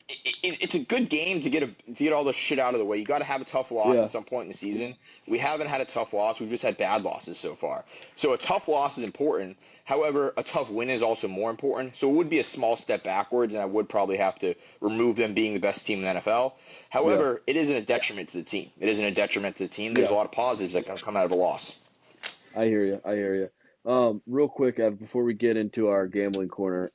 It's a good game to get all the shit out of the way. You got to have a tough loss at some point in the season. We haven't had a tough loss. We've just had bad losses so far. So a tough loss is important. However, a tough win is also more important. So it would be a small step backwards, and I would probably have to remove them being the best team in the NFL. However, it isn't a detriment to the team. It isn't a detriment to the team. There's a lot of positives that can come out of a loss. I hear you. Real quick, Ev, before we get into our gambling corner,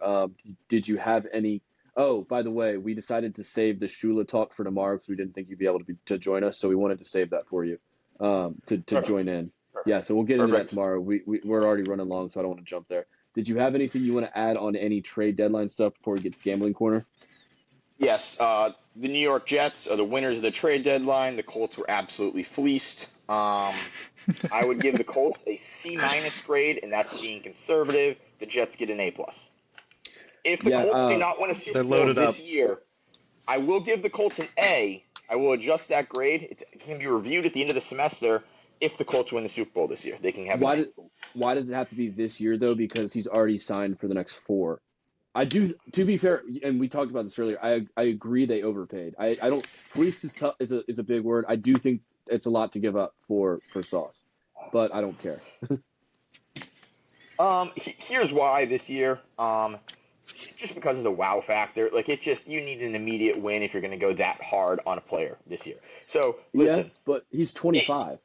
did you have any? Oh, by the way, we decided to save the Shula talk for tomorrow because we didn't think you'd be able to join us, so we wanted to save that for you, to Perfect. join in. Perfect. Yeah, so we'll get into that Perfect. tomorrow. We're already running long, so I don't want to jump there. Did you have anything you want to add on any trade deadline stuff before we get to gambling corner? Yes, the New York Jets are the winners of the trade deadline. The Colts were absolutely fleeced. I would give the Colts a C- grade, and that's being conservative. The Jets get an A+. If the Yeah, Colts do not win a Super They're Bowl loaded this up. year, I will give the Colts an A. I will adjust that grade. It can be reviewed at the end of the semester. If the Colts win the Super Bowl this year, they can have an A. Why does it have to be this year though? Because he's already signed for the next 4. I do. To be fair, and we talked about this earlier. I agree they overpaid. I don't. Fleece is tough. Is a big word. I do think it's a lot to give up for Sauce, but I don't care. Here's why this year. Just because of the wow factor. Like, you need an immediate win if you're going to go that hard on a player this year. So, listen. Yeah, but he's 25.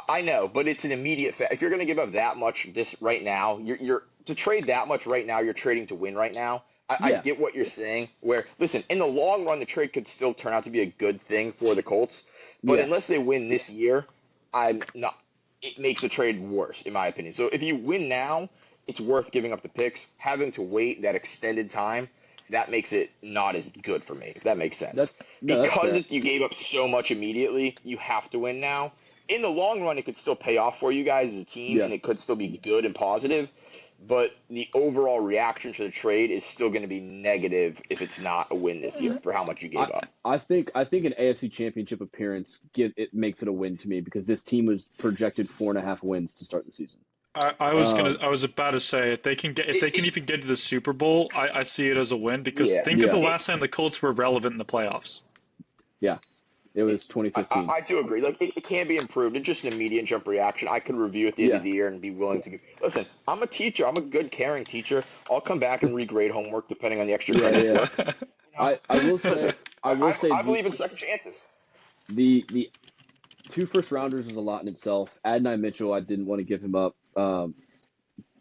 I know, but it's an immediate fact. If you're going to give up that much this right now, you're to trade that much right now. You're trading to win right now. I get what you're saying. Where listen, in the long run, the trade could still turn out to be a good thing for the Colts. But unless they win this year, I'm not. It makes the trade worse, in my opinion. So if you win now, it's worth giving up the picks. Having to wait that extended time, that makes it not as good for me. If that makes sense. Because you gave up so much immediately, you have to win now. In the long run, it could still pay off for you guys as a team, and it could still be good and positive. But the overall reaction to the trade is still going to be negative if it's not a win this year for how much you gave up. I think an AFC Championship appearance makes it a win to me because this team was projected 4.5 wins to start the season. I was about to say if they can even get to the Super Bowl, I see it as a win because think of the last time the Colts were relevant in the playoffs. Yeah. It was 2015. I do agree. Like it can be improved. It's just an immediate jump reaction. I could review at the end of the year and be willing to. Listen, I'm a teacher. I'm a good, caring teacher. I'll come back and regrade homework depending on the extra credit work. You know? I will say. I believe in second chances. The 2 first-rounders is a lot in itself. Adonai Mitchell, I didn't want to give him up,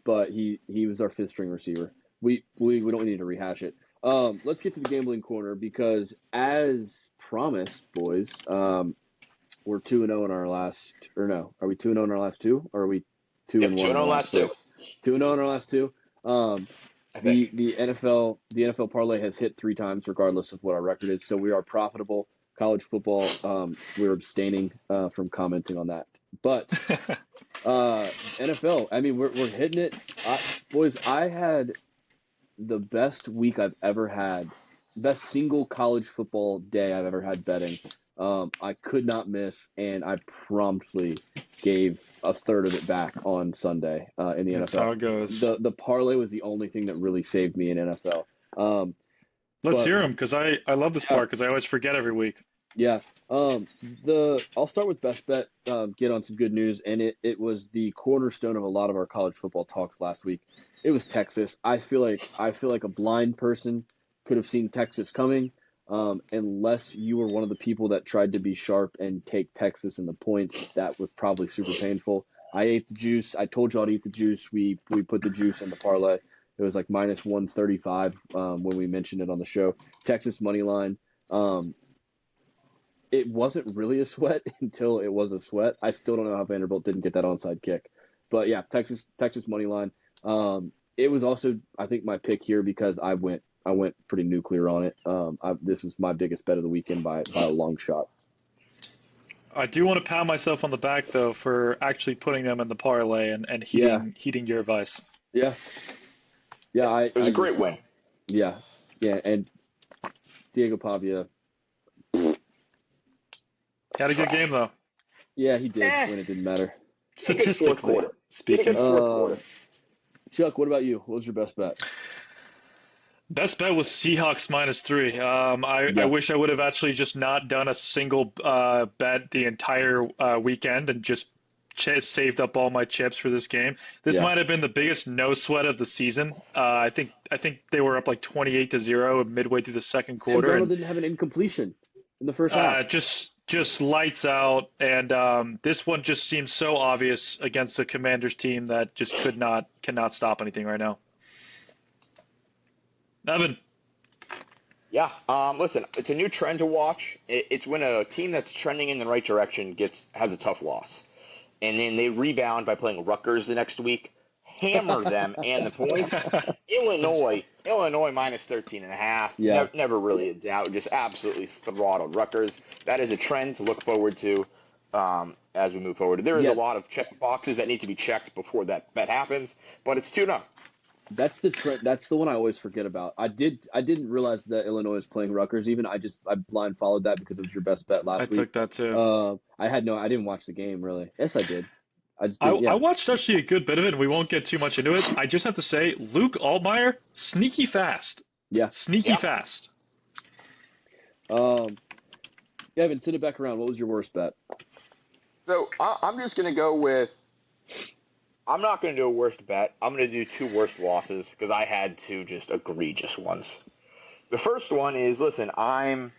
but he was our 5th-string receiver. We don't need to rehash it. Let's get to the gambling corner because as promised, boys, we're 2-0 in our last, or no, are we 2-0 in our last 2, or are we 2-1 in our last 2? 2-0 in our last 2. The NFL parlay has hit 3 times regardless of what our record is, so we are profitable. College football, we're abstaining from commenting on that, but NFL, I mean, we're hitting it, boys. I had the best week I've ever had. Best single college football day I've ever had betting. I could not miss, and I promptly gave a third of it back on Sunday in the That's NFL. how it goes. The parlay was the only thing that really saved me in NFL. Let's hear them because I love this part because I always forget every week. Yeah. I'll start with best bet. Get on some good news, and it was the cornerstone of a lot of our college football talks last week. It was Texas. I feel like a blind person could have seen Texas coming, unless you were one of the people that tried to be sharp and take Texas in the points. That was probably super painful. I ate the juice. I told y'all to eat the juice. We put the juice in the parlay. It was like minus 135 when we mentioned it on the show. Texas money line. It wasn't really a sweat until it was a sweat. I still don't know how Vanderbilt didn't get that onside kick, but yeah, Texas money line. It was also, I think, my pick here because I went pretty nuclear on it. This is my biggest bet of the weekend by a long shot. I do want to pat myself on the back though for actually putting them in the parlay and heeding your advice. Yeah, It was a great win. Yeah, and Diego Pavia. Had a good game though. Yeah, he did when it didn't matter. Statistically speaking. Chuck, what about you? What was your best bet? Best bet was Seahawks -3. I wish I would have actually just not done a single bet the entire weekend and just saved up all my chips for this game. This might have been the biggest no sweat of the season. I think they were up like 28-0 midway through the second quarter. Sam Darnold didn't have an incompletion in the first half. Just just lights out, and this one just seems so obvious against the Commanders team that just cannot stop anything right now. Evan. Yeah. Listen, it's a new trend to watch. It's when a team that's trending in the right direction has a tough loss, and then they rebound by playing Rutgers the next week, hammer them and the points. Illinois minus 13.5. Yeah. Never really a doubt. Just absolutely throttled Rutgers. That is a trend to look forward to as we move forward. There is a lot of check boxes that need to be checked before that happens, but it's 2-0. That's the trend. That's the one I always forget about. I didn't realize that Illinois is playing Rutgers. Even I blind followed that because it was your best bet last week. I took that too. I didn't watch the game really. Yes, I did. I watched actually a good bit of it, and we won't get too much into it. I just have to say, Luke Altmaier, sneaky fast. Yeah. Sneaky fast. Evan, send it back around. What was your worst bet? So I'm just going to go with – I'm not going to do a worst bet. I'm going to do 2 worst losses because I had 2 just egregious ones. The first one is, listen, I'm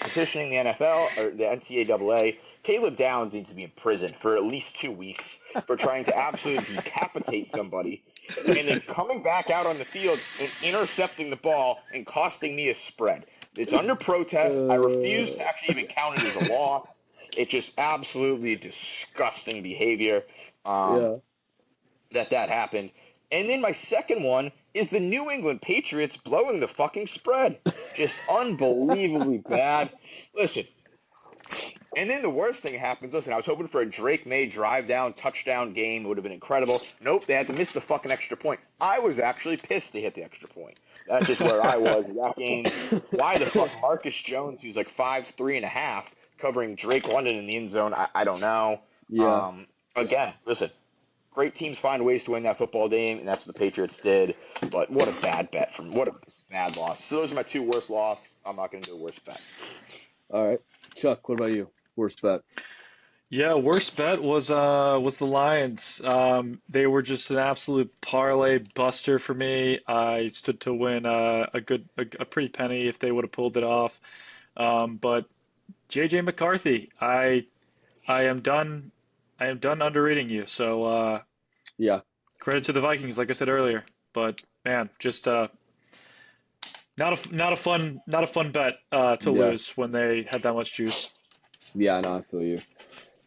petitioning the NFL or the NCAA. Caleb Downs needs to be in prison for at least 2 weeks for trying to absolutely decapitate somebody and then coming back out on the field and intercepting the ball and costing me a spread. It's under protest. I refuse to actually even count it as a loss. It's just absolutely disgusting behavior that happened. And then my second one is the New England Patriots blowing the fucking spread. Just unbelievably bad. Listen. And then the worst thing happens. Listen, I was hoping for a Drake May drive-down touchdown game. It would have been incredible. Nope, they had to miss the fucking extra point. I was actually pissed they hit the extra point. That's just where I was in that game. Why the fuck Marcus Jones, who's like 5'3.5", covering Drake London in the end zone? I don't know. Yeah. Again, listen, great teams find ways to win that football game, and that's what the Patriots did. But what a bad bet what a bad loss. So those are my 2 worst losses. I'm not going to do a worst bet. All right, Chuck. What about you? Worst bet? Yeah, worst bet was the Lions. They were just an absolute parlay buster for me. I stood to win a pretty penny if they would have pulled it off. But JJ McCarthy, I am done. I am done underrating you. So Yeah. credit to the Vikings, like I said earlier. But man, just not a fun bet to lose when they had that much juice. Yeah, no, I feel you.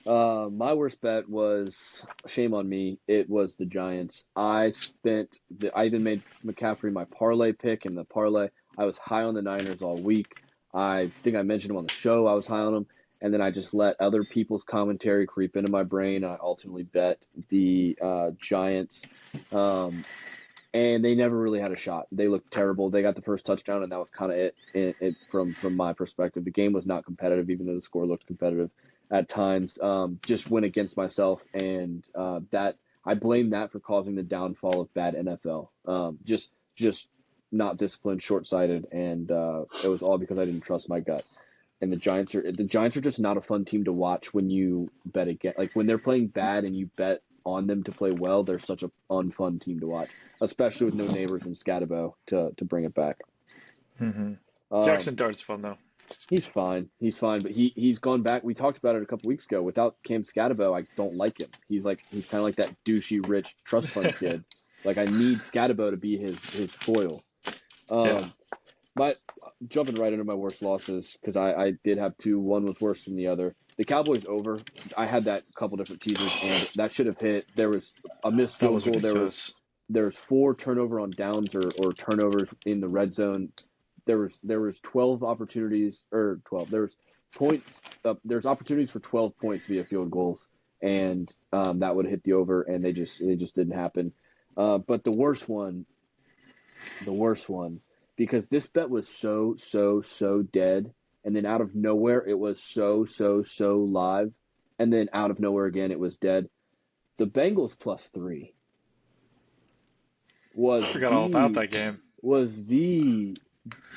My worst bet was, shame on me, it was the Giants. I even made McCaffrey my parlay pick in the parlay. I was high on the Niners all week. I think I mentioned them on the show. I was high on them. And then I just let other people's commentary creep into my brain. I ultimately bet the Giants. And they never really had a shot. They looked terrible. They got the first touchdown, and that was kind of it from my perspective. The game was not competitive, even though the score looked competitive at times. Just went against myself, and that I blame that for causing the downfall of bad NFL. Just not disciplined, short-sighted, and it was all because I didn't trust my gut. And the Giants are just not a fun team to watch when you bet against. Like when they're playing bad and you bet on them to play well, they're such a unfun team to watch, especially with no Neighbors and Scatabo to bring it back. Mm-hmm. Jackson Dart's fun though. He's fine, but he's gone back. We talked about it a couple weeks ago. Without Cam Scatabo, I don't like him. He's kind of like that douchey rich trust fund kid. Like I need Scatabo to be his foil. But jumping right into my worst losses, because I did have 2. One was worse than the other. The Cowboys over. I had that couple different teasers, and that should have hit. There was a missed field goal. There was 4 turnover on downs or turnovers in the red zone. There was 12 opportunities or 12. There was points. There's opportunities for 12 points via field goals, and that would have hit the over, and they just didn't happen. But the worst one, because this bet was so dead. And then out of nowhere, it was so live. And then out of nowhere again, it was dead. The Bengals +3 was. I forgot all about that game.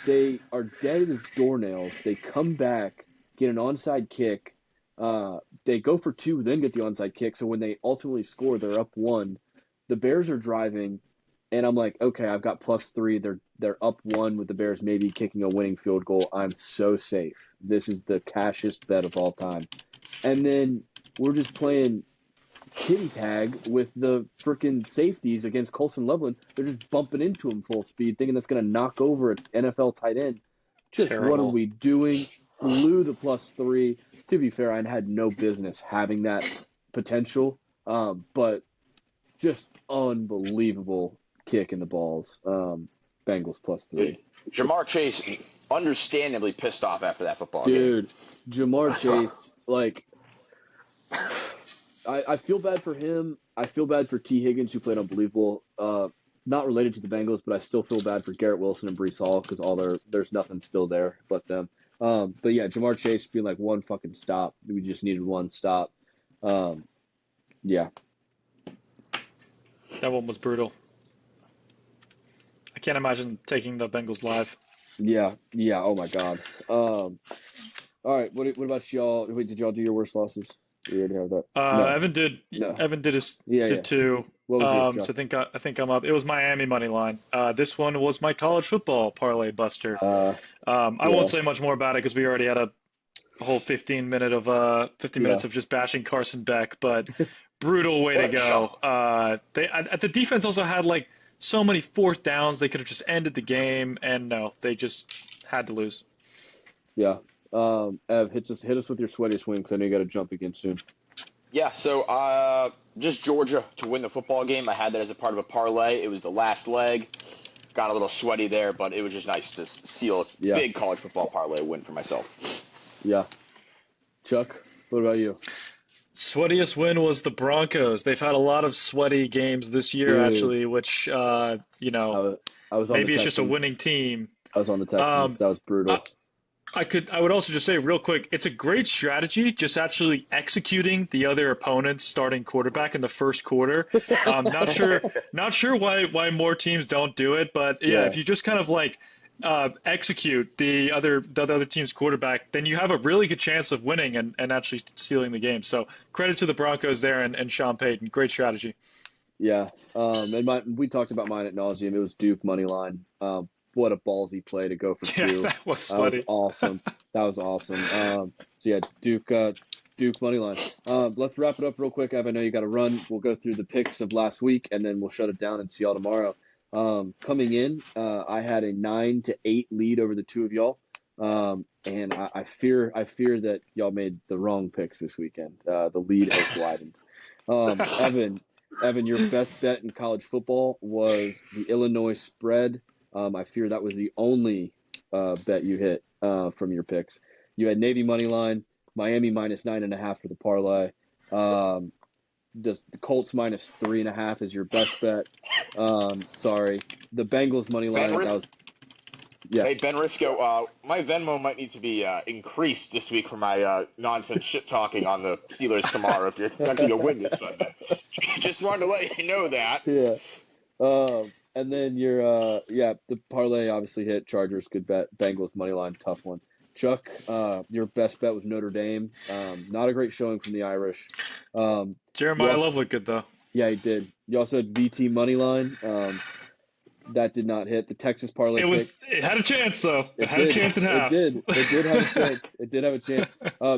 They are dead as doornails. They come back, get an onside kick. They go for 2, then get the onside kick. So when they ultimately score, they're up 1. The Bears are driving, and I'm like, okay, I've got +3. They're up 1 with the Bears maybe kicking a winning field goal. I'm so safe. This is the cashest bet of all time. And then we're just playing kitty tag with the freaking safeties against Colson Loveland. They're just bumping into him full speed, thinking that's going to knock over an NFL tight end. Just Terrible. What are we doing? Blew the +3. To be fair, I had no business having that potential, but just unbelievable kick in the balls. Bengals +3. Jamar Chase, understandably pissed off after that football game. Dude, Jamar Chase, like, I feel bad for him. I feel bad for T. Higgins, who played unbelievable. Not related to the Bengals, but I still feel bad for Garrett Wilson and Breece Hall because there's nothing still there but them. But yeah, Jamar Chase being like one fucking stop. We just needed one stop. Yeah. That one was brutal. I can't imagine taking the Bengals live. Yeah. Oh my God. All right. What about y'all? Wait, did y'all do your worst losses? We already have that. No. Evan did. No. Evan did Yeah. 2. What was yours, so I think I'm up. It was Miami money line. This one was my college football parlay buster. I won't say much more about it because we already had a whole 15 minutes of just bashing Carson Beck. But brutal way to go. The defense also had like so many 4th downs. They could have just ended the game, and no, they just had to lose. Yeah. Ev, hit us with your sweatiest win because I know you got to jump again soon. Yeah, so just Georgia to win the football game. I had that as a part of a parlay. It was the last leg. Got a little sweaty there, but it was just nice to seal a big college football parlay win for myself. Yeah. Chuck, what about you? Sweatiest win was the Broncos. They've had a lot of sweaty games this year, actually, which, I was on maybe the it's just a Texans. winning team. I was on the Texans. That was brutal. I would also just say real quick, it's a great strategy, just actually executing the other opponent's starting quarterback in the first quarter. Not sure why more teams don't do it, but if you just kind of like execute the other team's quarterback, then you have a really good chance of winning and actually sealing the game. So credit to the Broncos there and Sean Payton. Great strategy. Yeah. And we talked about mine at nauseum. It was Duke money line. What a ballsy play to go for 2. Yeah, that was sweaty. Awesome. That was awesome. So yeah, Duke money line. Let's wrap it up real quick. Ev, I know you got to run. We'll go through the picks of last week, and then we'll shut it down and see y'all tomorrow. Coming in, I had a 9-8 lead over the two of y'all. And I fear that y'all made the wrong picks this weekend. The lead has widened. Evan, your best bet in college football was the Illinois spread. I fear that was the only bet you hit from your picks. You had Navy money line, Miami -9.5 for the parlay. Just the Colts -3.5 is your best bet. Sorry, the Bengals money line. Hey, Ben Risco, my Venmo might need to be increased this week for my nonsense shit talking on the Steelers tomorrow if you're expecting a win this Sunday. Just wanted to let you know that. Yeah. And then your the parlay obviously hit. Chargers, good bet. Bengals money line, tough one. Chuck, your best bet was Notre Dame. Not a great showing from the Irish. Jeremiah Love looked good though. Yeah, he did. You also had VT money line. That did not hit. The Texas parlay. It had a chance though. It had a chance at half. It did have a chance. It did have a chance.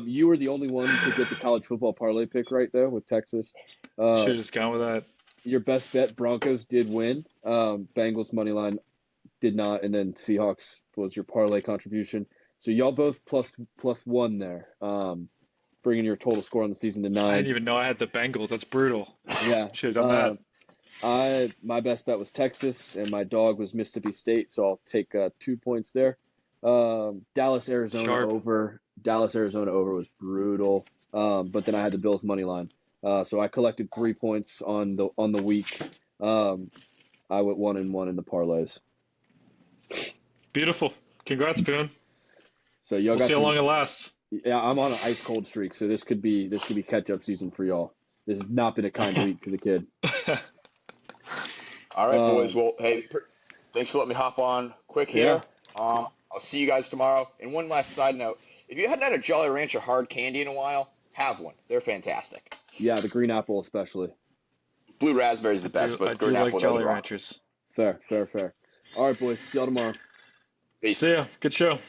You were the only one to get the college football parlay pick right though with Texas. Should have just gone with that. Your best bet, Broncos did win. Bengals money line did not, and then Seahawks was your parlay contribution. So y'all both plus one there, bringing your total score on the season to 9. I didn't even know I had the Bengals. That's brutal. Yeah, should have done that. My best bet was Texas, and my dog was Mississippi State, so I'll take 2 points there. Dallas Arizona over. Dallas Arizona over was brutal, but then I had the Bills money line. So I collected 3 points on the week. I went 1-1 in the parlays. Beautiful. Congrats, Boone. So y'all we'll see how long it lasts. Yeah, I'm on an ice cold streak, so this could be catch up season for y'all. This has not been a kind week to the kid. All right, boys. Well, hey, thanks for letting me hop on quick here. Yeah. I'll see you guys tomorrow. And one last side note: if you hadn't had a Jolly Rancher hard candy in a while, have one. They're fantastic. Yeah, the green apple especially. Blue raspberry is the best, but green apple. I do like Jolly Ranchers. Fair. All right, boys. See y'all tomorrow. Peace. See ya. Good show.